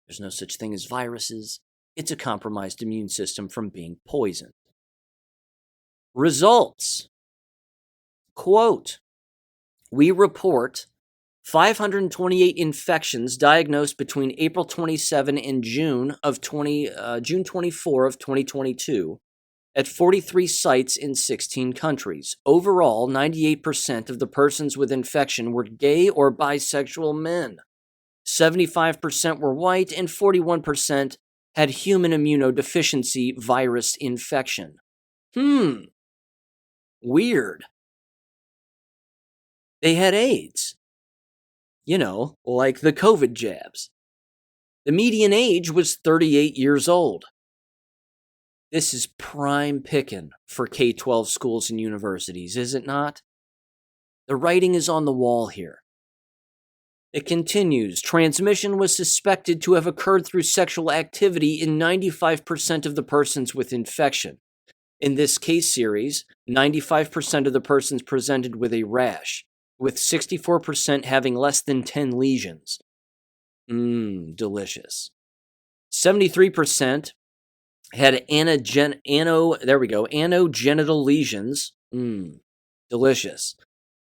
There's no such thing as viruses. It's a compromised immune system from being poisoned. Results. Quote, we report 528 infections diagnosed between April 27 and June 24 of 2022 at 43 sites in 16 countries. Overall, 98% of the persons with infection were gay or bisexual men. 75% were white and 41% had human immunodeficiency virus infection. Weird. They had AIDS. You know, like the COVID jabs. The median age was 38 years old. This is prime picking for K-12 schools and universities, is it not? The writing is on the wall here. It continues, transmission was suspected to have occurred through sexual activity in 95% of the persons with infection. In this case series, 95% of the persons presented with a rash, with 64% having less than 10 lesions. Delicious. 73% had anogenital lesions. Delicious.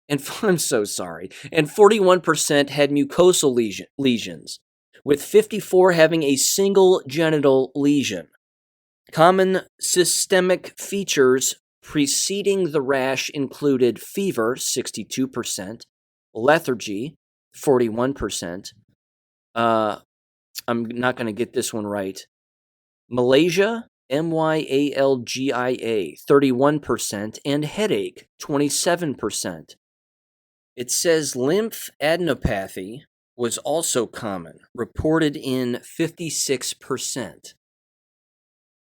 And I'm so sorry. And 41% had mucosal lesions, with 54 having a single genital lesion. Common systemic features preceding the rash included fever, 62%, lethargy, 41%. I'm not going to get this one right. Malaysia, MYALGIA, 31%, and headache, 27%. It says lymphadenopathy was also common, reported in 56%.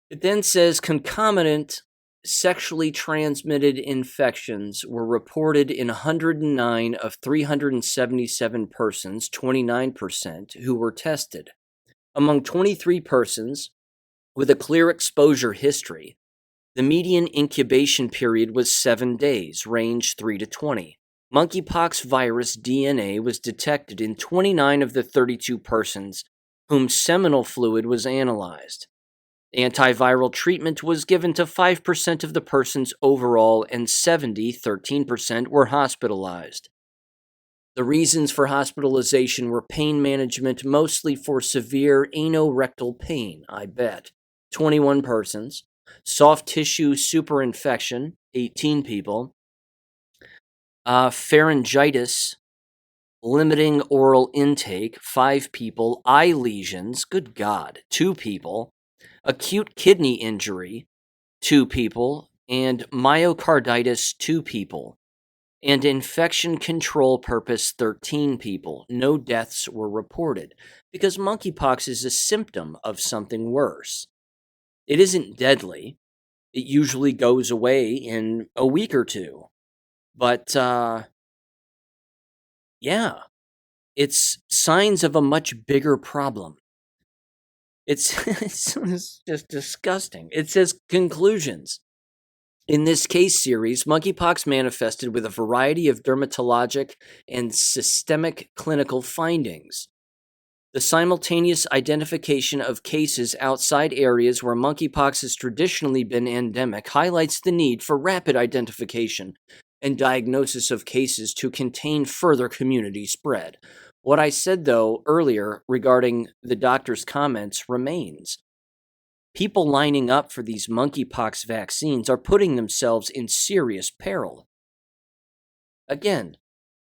It then says concomitant sexually transmitted infections were reported in 109 of 377 persons, 29%, who were tested. Among 23 persons with a clear exposure history, the median incubation period was 7 days, range 3 to 20. Monkeypox virus DNA was detected in 29 of the 32 persons whom seminal fluid was analyzed. Antiviral treatment was given to 5% of the persons overall, and 13% were hospitalized. The reasons for hospitalization were pain management, mostly for severe anorectal pain, I bet. 21 persons. Soft tissue superinfection, 18 people. Pharyngitis, limiting oral intake, 5 people. Eye lesions, good God, 2 people. Acute kidney injury, 2 people, and myocarditis, 2 people, and infection control purpose, 13 people. No deaths were reported, because monkeypox is a symptom of something worse. It isn't deadly. It usually goes away in a week or 2. But, yeah, it's signs of a much bigger problem. It's just disgusting. It says conclusions. In this case series, monkeypox manifested with a variety of dermatologic and systemic clinical findings. The simultaneous identification of cases outside areas where monkeypox has traditionally been endemic highlights the need for rapid identification and diagnosis of cases to contain further community spread. What I said, though, earlier regarding the doctor's comments remains. People lining up for these monkeypox vaccines are putting themselves in serious peril. Again,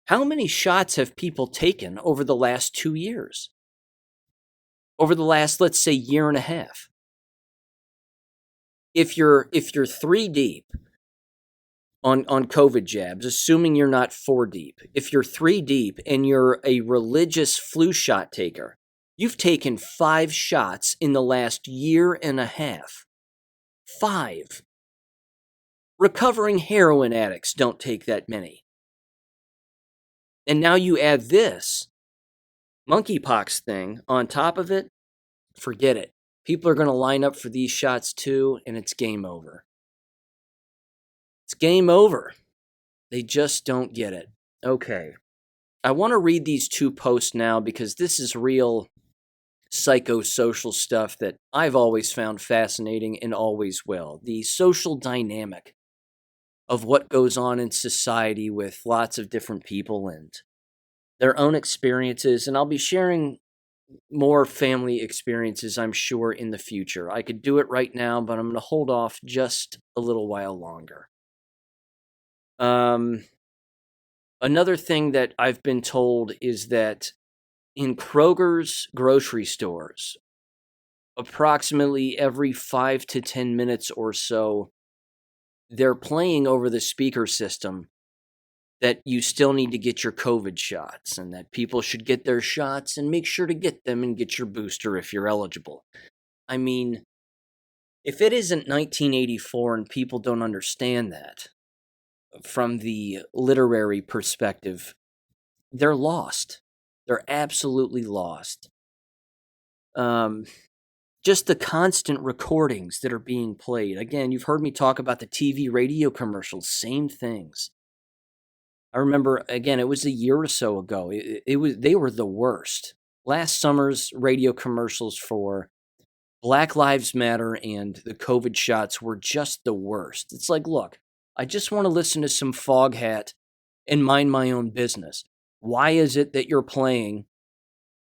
how many shots have people taken over the last 2 years? Over the last, let's say, year and a half? If you're 3 deep on COVID jabs, assuming you're not 4 deep, if you're 3 deep and you're a religious flu shot taker, you've taken 5 shots in the last year and a half. 5. Recovering heroin addicts don't take that many. And now you add this monkeypox thing on top of it, forget it. People are going to line up for these shots too, and it's game over. It's game over. They just don't get it. Okay. I want to read these 2 posts now because this is real psychosocial stuff that I've always found fascinating and always will. The social dynamic of what goes on in society with lots of different people and their own experiences. And I'll be sharing more family experiences, I'm sure, in the future. I could do it right now, but I'm going to hold off just a little while longer. Another thing that I've been told is that in Kroger's grocery stores, approximately every 5 to 10 minutes or so, they're playing over the speaker system that you still need to get your COVID shots and that people should get their shots and make sure to get them and get your booster if you're eligible. I mean, if it isn't 1984 and people don't understand that, from the literary perspective, they're lost. They're absolutely lost. Just the constant recordings that are being played. Again, you've heard me talk about the TV radio commercials, same things. I remember, again, it was a year or so ago. They were the worst. Last summer's radio commercials for Black Lives Matter and the COVID shots were just the worst. It's like, look, I just want to listen to some Foghat and mind my own business. Why is it that you're playing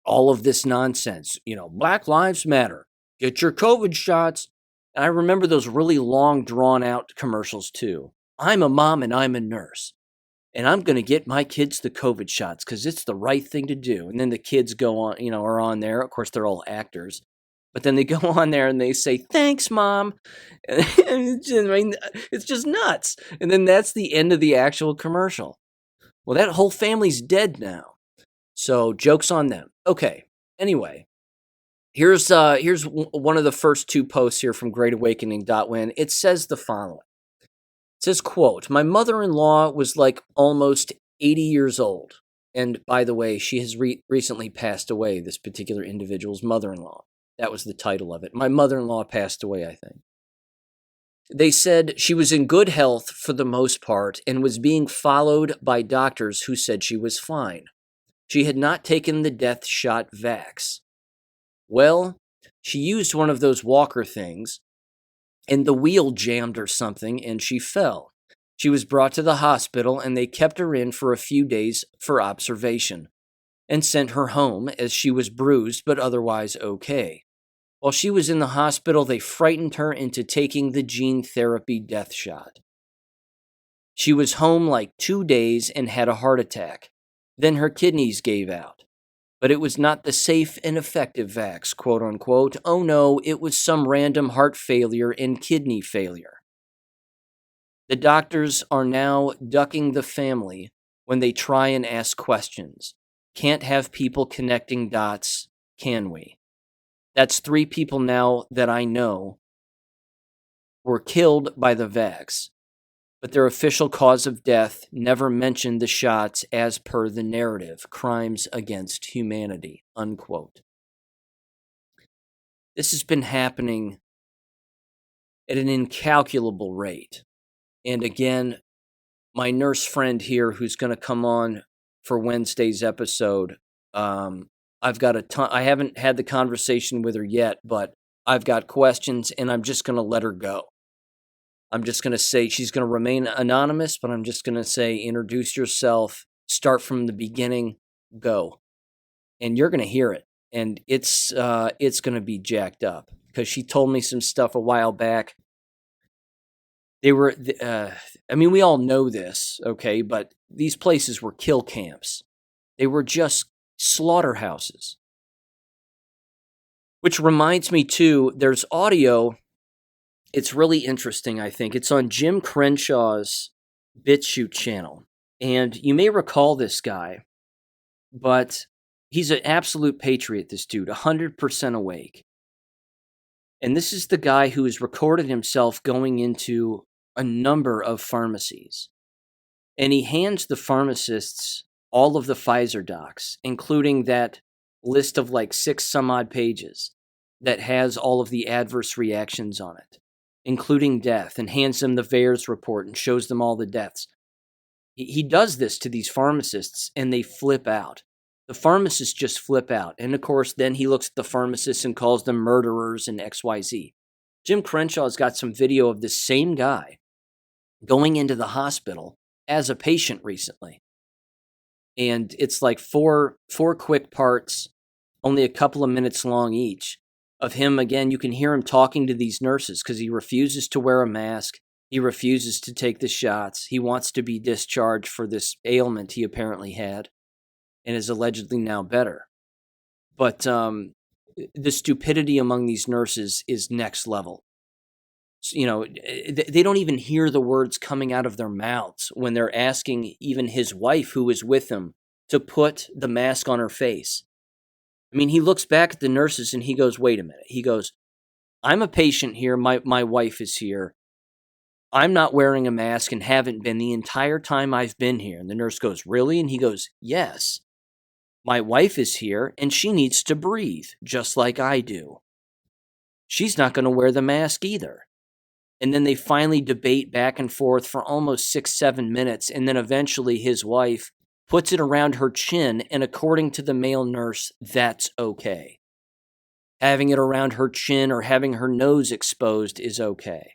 all of this nonsense? Black Lives Matter. Get your COVID shots. And I remember those really long, drawn-out commercials, too. I'm a mom and I'm a nurse. And I'm going to get my kids the COVID shots because it's the right thing to do. And then the kids go on, are on there. Of course, they're all actors. But then they go on there and they say, thanks, Mom. And it's just nuts. And then that's the end of the actual commercial. Well, that whole family's dead now. So joke's on them. Okay. Anyway, here's one of the first 2 posts here from greatawakening.win. It says the following. It says, quote, my mother-in-law was like almost 80 years old. And by the way, she has recently passed away, this particular individual's mother-in-law. That was the title of it. My mother-in-law passed away, I think. They said she was in good health for the most part and was being followed by doctors who said she was fine. She had not taken the death shot vax. Well, she used one of those walker things, and the wheel jammed or something, and she fell. She was brought to the hospital, and they kept her in for a few days for observation, and sent her home as she was bruised but otherwise okay. While she was in the hospital, they frightened her into taking the gene therapy death shot. She was home like 2 days and had a heart attack. Then her kidneys gave out. But it was not the safe and effective vax, quote unquote. Oh no, it was some random heart failure and kidney failure. The doctors are now ducking the family when they try and ask questions. Can't have people connecting dots, can we? That's 3 people now that I know were killed by the vax, but their official cause of death never mentioned the shots as per the narrative, crimes against humanity, unquote. This has been happening at an incalculable rate. And again, my nurse friend here who's going to come on for Wednesday's episode, I've got a ton. I haven't had the conversation with her yet, but I've got questions and I'm just going to let her go. I'm just going to say she's going to remain anonymous, but I'm just going to say introduce yourself, start from the beginning, go. And you're going to hear it. And it's going to be jacked up because she told me some stuff a while back. They were, we all know this, okay, but these places were kill camps. They were just slaughterhouses. Which reminds me, too, there's audio. It's really interesting, I think. It's on Jim Crenshaw's BitChute channel. And you may recall this guy, but he's an absolute patriot, this dude, 100% awake. And this is the guy who has recorded himself going into a number of pharmacies. And he hands the pharmacists all of the Pfizer docs, including that list of like 6 some odd pages that has all of the adverse reactions on it, including death, and hands them the VAERS report and shows them all the deaths. He does this to these pharmacists, and they flip out. The pharmacists just flip out. And of course, then he looks at the pharmacists and calls them murderers and XYZ. Jim Crenshaw's got some video of this same guy going into the hospital as a patient recently. And it's like four quick parts, only a couple of minutes long each, of him. Again, you can hear him talking to these nurses because he refuses to wear a mask. He refuses to take the shots. He wants to be discharged for this ailment he apparently had and is allegedly now better. But the stupidity among these nurses is next level. You know, they don't even hear the words coming out of their mouths when they're asking even his wife, who is with him, to put the mask on her face. I mean, he looks back at the nurses and he goes, wait a minute. He goes, I'm a patient here. My wife is here. I'm not wearing a mask and haven't been the entire time I've been here. And the nurse goes, really? And he goes, yes. My wife is here and she needs to breathe just like I do. She's not going to wear the mask either. And then they finally debate back and forth for almost 6-7 minutes. And then eventually his wife puts it around her chin. And according to the male nurse, that's okay. Having it around her chin or having her nose exposed is okay.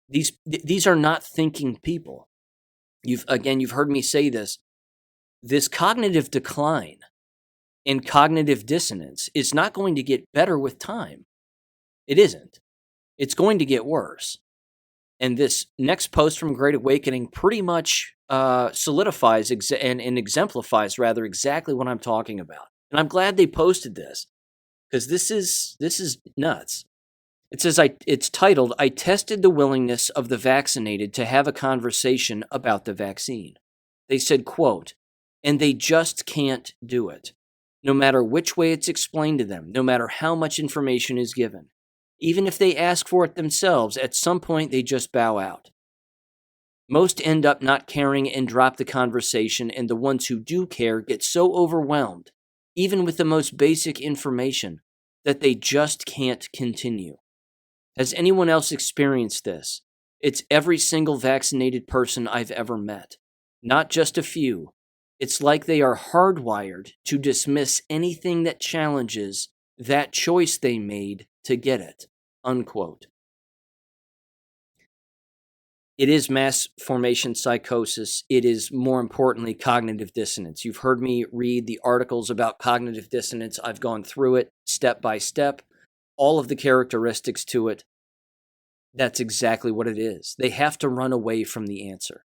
These are not thinking people. You've heard me say this. This cognitive decline and cognitive dissonance is not going to get better with time. It isn't. It's going to get worse. And this next post from Great Awakening pretty much solidifies and exemplifies rather exactly what I'm talking about. And I'm glad they posted this because this is nuts. It says, it's titled, I tested the willingness of the vaccinated to have a conversation about the vaccine. They said, quote, and they just can't do it. No matter which way it's explained to them, no matter how much information is given. Even if they ask for it themselves, at some point they just bow out. Most end up not caring and drop the conversation, and the ones who do care get so overwhelmed, even with the most basic information, that they just can't continue. Has anyone else experienced this? It's every single vaccinated person I've ever met. Not just a few. It's like they are hardwired to dismiss anything that challenges that choice they made to get it. Unquote. It is mass formation psychosis. It is, more importantly, cognitive dissonance. You've heard me read the articles about cognitive dissonance. I've gone through it step by step. All of the characteristics to it, that's exactly what it is. They have to run away from the answer.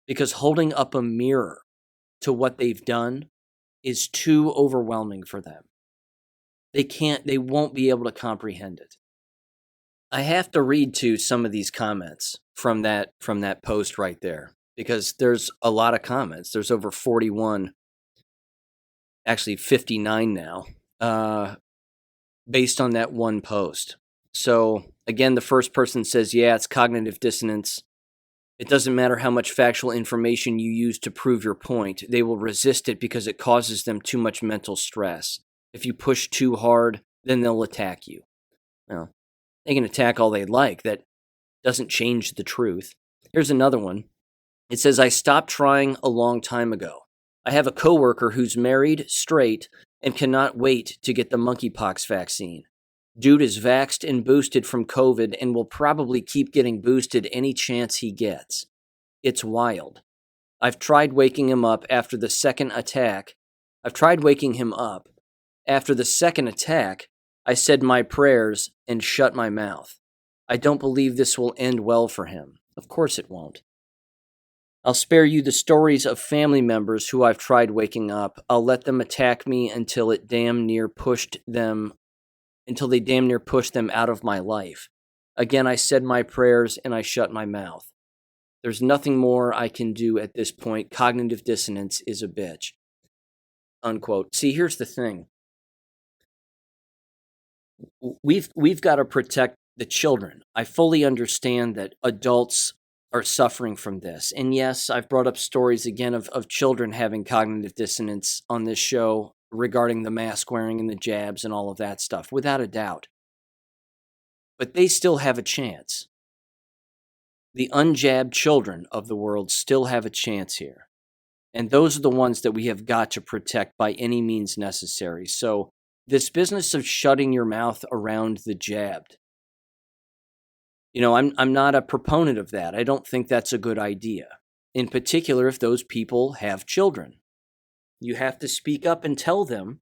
Because holding up a mirror to what they've done is too overwhelming for them. They won't be able to comprehend it. I have to read to some of these comments from that post right there, because there's a lot of comments. There's over 41, actually 59 now, based on that one post. So again, the first person says, yeah, it's cognitive dissonance. It doesn't matter how much factual information you use to prove your point. They will resist it because it causes them too much mental stress. If you push too hard, then they'll attack you. Well, they can attack all they like. That doesn't change the truth. Here's another one. It says, I stopped trying a long time ago. I have a coworker who's married, straight, and cannot wait to get the monkeypox vaccine. Dude is vaxxed and boosted from COVID and will probably keep getting boosted any chance he gets. It's wild. I've tried waking him up after the second attack. I said my prayers and shut my mouth. I don't believe this will end well for him. Of course it won't. I'll spare you the stories of family members who I've tried waking up. I'll let them attack me until they damn near pushed them out of my life. Again, I said my prayers and I shut my mouth. There's nothing more I can do at this point. Cognitive dissonance is a bitch. Unquote. See, here's the thing. we've got to protect the children. I fully understand that adults are suffering from this. And yes, I've brought up stories again of children having cognitive dissonance on this show regarding the mask wearing and the jabs and all of that stuff, without a doubt. But they still have a chance. The unjabbed children of the world still have a chance here. And those are the ones that we have got to protect by any means necessary. So this business of shutting your mouth around the jabbed, I'm not a proponent of that. I don't think that's a good idea. In particular, if those people have children. You have to speak up and tell them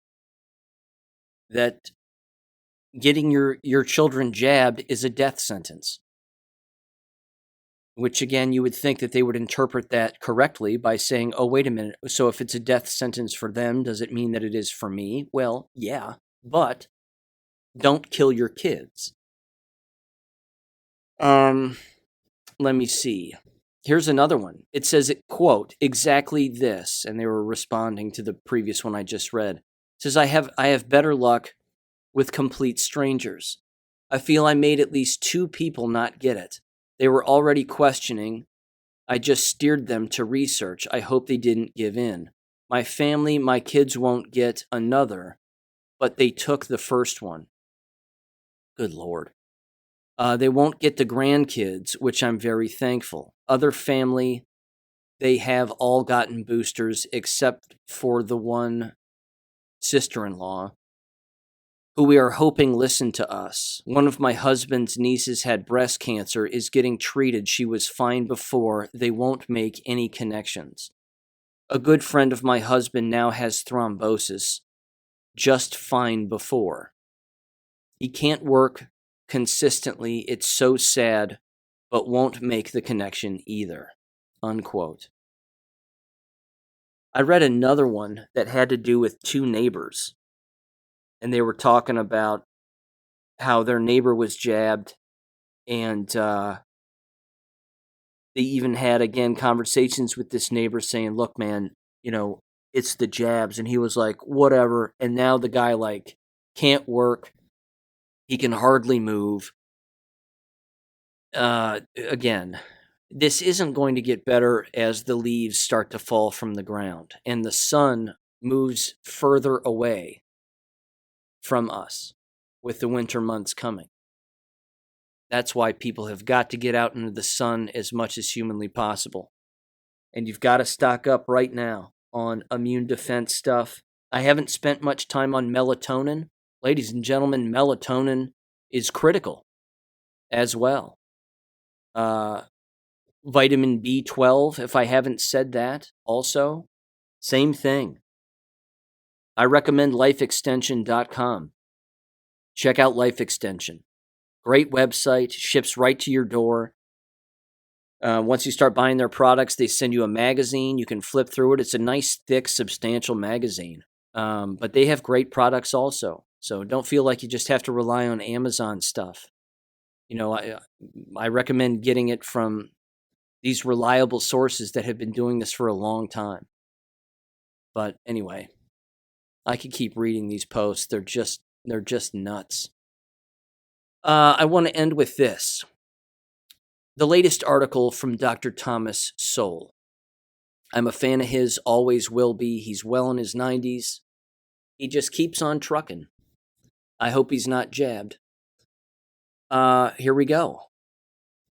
that getting your children jabbed is a death sentence. Which, again, you would think that they would interpret that correctly by saying, oh, wait a minute, so if it's a death sentence for them, does it mean that it is for me? Well, yeah, but don't kill your kids. Let me see. Here's another one. It says, quote, exactly this, and they were responding to the previous one I just read. It says, I have better luck with complete strangers. I feel I made at least 2 people not get it. They were already questioning. I just steered them to research. I hope they didn't give in. My family, my kids won't get another, but they took the first one. Good Lord. They won't get the grandkids, which I'm very thankful. Other family, they have all gotten boosters except for the one sister-in-law, who we are hoping listened to us. One of my husband's nieces had breast cancer, is getting treated. She was fine before. They won't make any connections. A good friend of my husband now has thrombosis. Just fine before. He can't work consistently. It's so sad, but won't make the connection either. Unquote. I read another one that had to do with 2 neighbors. And they were talking about how their neighbor was jabbed, and they even had, again, conversations with this neighbor saying, look, man, it's the jabs. And he was like, whatever. And now the guy, can't work. He can hardly move. Again, this isn't going to get better as the leaves start to fall from the ground and the sun moves further away from us with the winter months coming. That's why people have got to get out into the sun as much as humanly possible. And you've got to stock up right now on immune defense stuff. I haven't spent much time on melatonin. Ladies and gentlemen, melatonin is critical as well. Vitamin B12, if I haven't said that, also, same thing. I recommend lifeextension.com. Check out Life Extension. Great website, ships right to your door. Once you start buying their products, they send you a magazine. You can flip through it. It's a nice, thick, substantial magazine. But they have great products also. So don't feel like you just have to rely on Amazon stuff. I recommend getting it from these reliable sources that have been doing this for a long time. But anyway, I could keep reading these posts. They're just nuts. I want to end with this. The latest article from Dr. Thomas Sowell. I'm a fan of his, always will be. He's well in his 90s. He just keeps on trucking. I hope he's not jabbed. Here we go.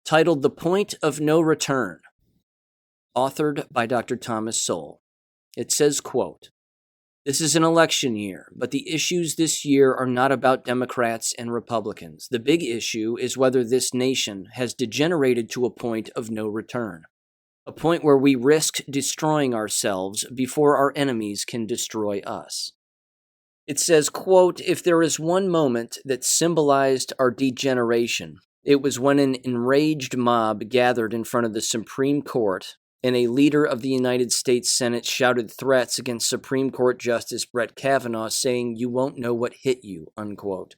Titled The Point of No Return. Authored by Dr. Thomas Sowell. It says, quote, this is an election year, but the issues this year are not about Democrats and Republicans. The big issue is whether this nation has degenerated to a point of no return. A point where we risk destroying ourselves before our enemies can destroy us. It says, quote, if there is one moment that symbolized our degeneration, it was when an enraged mob gathered in front of the Supreme Court and a leader of the United States Senate shouted threats against Supreme Court Justice Brett Kavanaugh, saying, you won't know what hit you, unquote.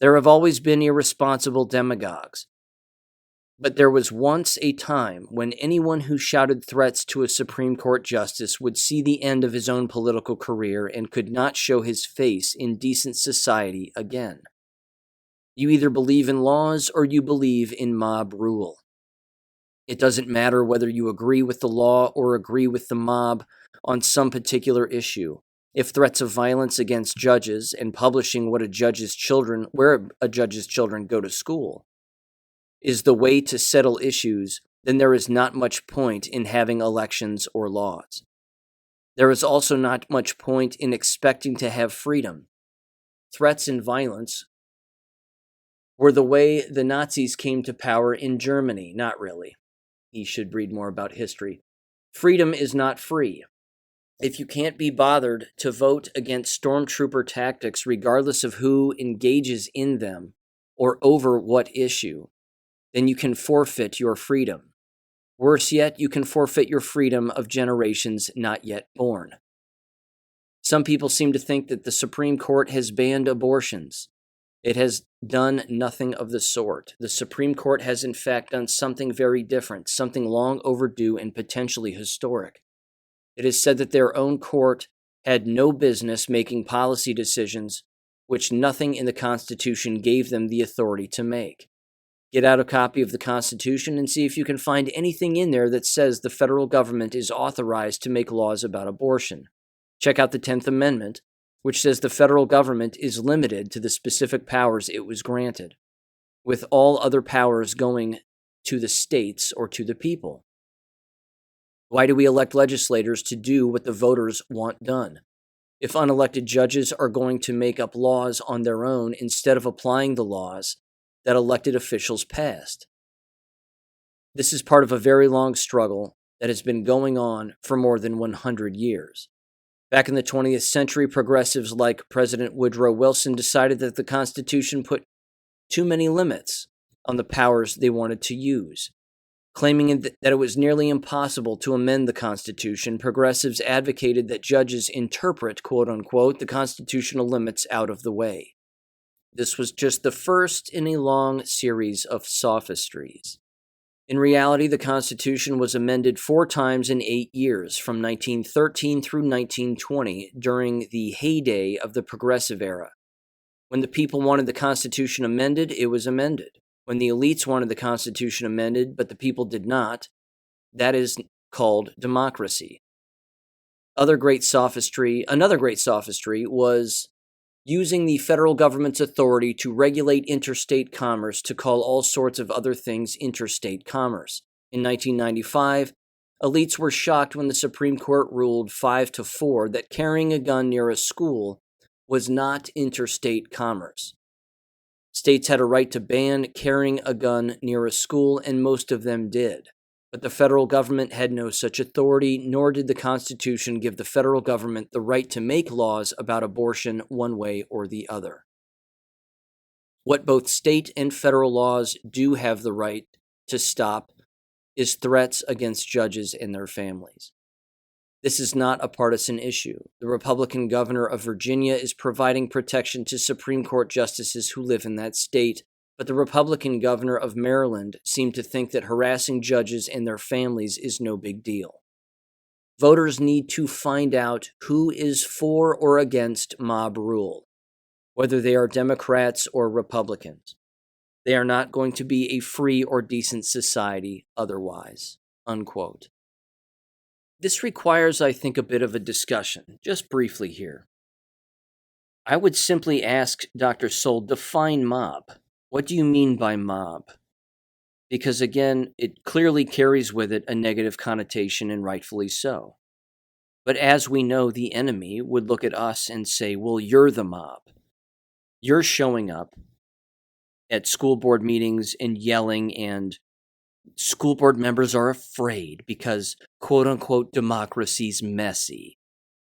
There have always been irresponsible demagogues. But there was once a time when anyone who shouted threats to a Supreme Court justice would see the end of his own political career and could not show his face in decent society again. You either believe in laws or you believe in mob rule. It doesn't matter whether you agree with the law or agree with the mob on some particular issue. If threats of violence against judges and publishing where a judge's children go to school is the way to settle issues, then there is not much point in having elections or laws. There is also not much point in expecting to have freedom. Threats and violence were the way the Nazis came to power in Germany. Not really. He should read more about history. Freedom is not free. If you can't be bothered to vote against stormtrooper tactics, regardless of who engages in them or over what issue, then you can forfeit your freedom. Worse yet, you can forfeit your freedom of generations not yet born. Some people seem to think that the Supreme Court has banned abortions. It has done nothing of the sort. The Supreme Court has in fact done something very different, something long overdue and potentially historic. It is said that their own court had no business making policy decisions which nothing in the Constitution gave them the authority to make. Get out a copy of the Constitution and see if you can find anything in there that says the federal government is authorized to make laws about abortion. Check out the 10th Amendment, which says the federal government is limited to the specific powers it was granted, with all other powers going to the states or to the people. Why do we elect legislators to do what the voters want done? If unelected judges are going to make up laws on their own instead of applying the laws that elected officials passed. This is part of a very long struggle that has been going on for more than 100 years. Back in the 20th century, progressives like President Woodrow Wilson decided that the Constitution put too many limits on the powers they wanted to use. Claiming that it was nearly impossible to amend the Constitution, progressives advocated that judges interpret, quote-unquote, the constitutional limits out of the way. This was just the first in a long series of sophistries. In reality, the Constitution was amended 4 times in 8 years, from 1913 through 1920, during the heyday of the Progressive Era. When the people wanted the Constitution amended, it was amended. When the elites wanted the Constitution amended, but the people did not, that is called democracy. Another great sophistry was using the federal government's authority to regulate interstate commerce to call all sorts of other things interstate commerce. In 1995, elites were shocked when the Supreme Court ruled 5-4 that carrying a gun near a school was not interstate commerce. States had a right to ban carrying a gun near a school, and most of them did. But the federal government had no such authority, nor did the Constitution give the federal government the right to make laws about abortion one way or the other. What both state and federal laws do have the right to stop is threats against judges and their families. This is not a partisan issue. The Republican governor of Virginia is providing protection to Supreme Court justices who live in that state, but the Republican governor of Maryland seemed to think that harassing judges and their families is no big deal. Voters need to find out who is for or against mob rule, whether they are Democrats or Republicans. They are not going to be a free or decent society otherwise." Unquote. This requires, I think, a bit of a discussion, just briefly here. I would simply ask Dr. Soul, define mob. What do you mean by mob? Because again, it clearly carries with it a negative connotation, and rightfully so. But as we know, the enemy would look at us and say, well, you're the mob. You're showing up at school board meetings and yelling, and school board members are afraid because, quote-unquote, democracy's messy.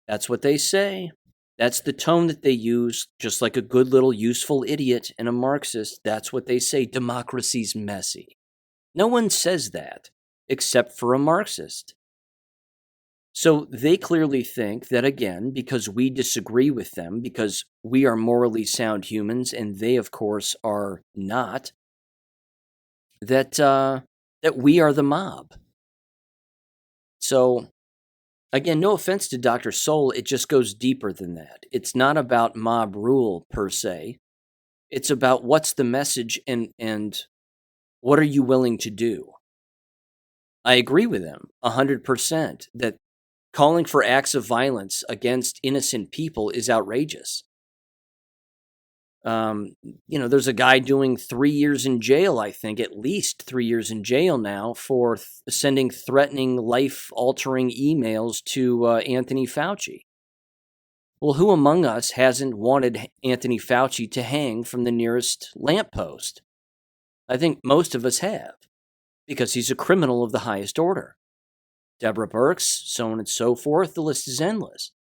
That's what they say. That's the tone that they use, just like a good little useful idiot and a Marxist. That's what they say, democracy's messy. No one says that, except for a Marxist. So they clearly think that, again, because we disagree with them, because we are morally sound humans, and they, of course, are not, that we are the mob. So, again, no offense to Dr. Soul, it just goes deeper than that. It's not about mob rule, per se. It's about what's the message and what are you willing to do? I agree with them 100% that calling for acts of violence against innocent people is outrageous. There's a guy doing 3 years in jail, I think, at least 3 years in jail now for sending threatening, life-altering emails to Anthony Fauci. Well, who among us hasn't wanted Anthony Fauci to hang from the nearest lamppost? I think most of us have, because he's a criminal of the highest order. Deborah Birx, so on and so forth, the list is endless.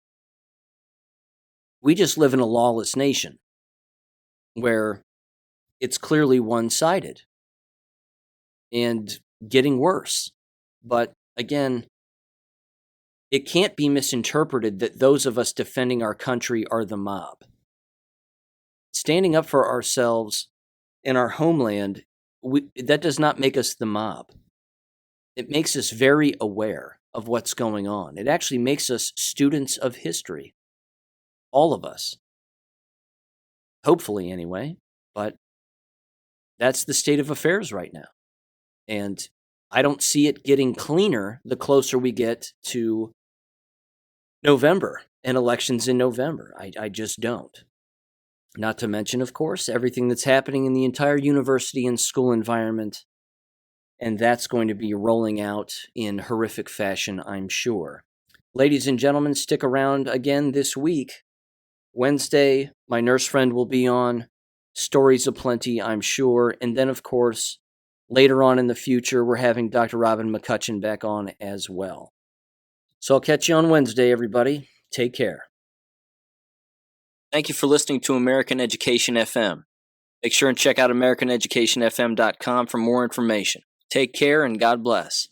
We just live in a lawless nation where it's clearly one-sided and getting worse. But again, it can't be misinterpreted that those of us defending our country are the mob. Standing up for ourselves in our homeland, that does not make us the mob. It makes us very aware of what's going on. It actually makes us students of history. All of us. Hopefully, anyway. But that's the state of affairs right now. And I don't see it getting cleaner the closer we get to November and elections in November. I just don't. Not to mention, of course, everything that's happening in the entire university and school environment. And that's going to be rolling out in horrific fashion, I'm sure. Ladies and gentlemen, stick around again this week. Wednesday, my nurse friend will be on. Stories aplenty, I'm sure. And then, of course, later on in the future, we're having Dr. Robin McCutcheon back on as well. So I'll catch you on Wednesday, everybody. Take care. Thank you for listening to American Education FM. Make sure and check out AmericanEducationFM.com for more information. Take care and God bless.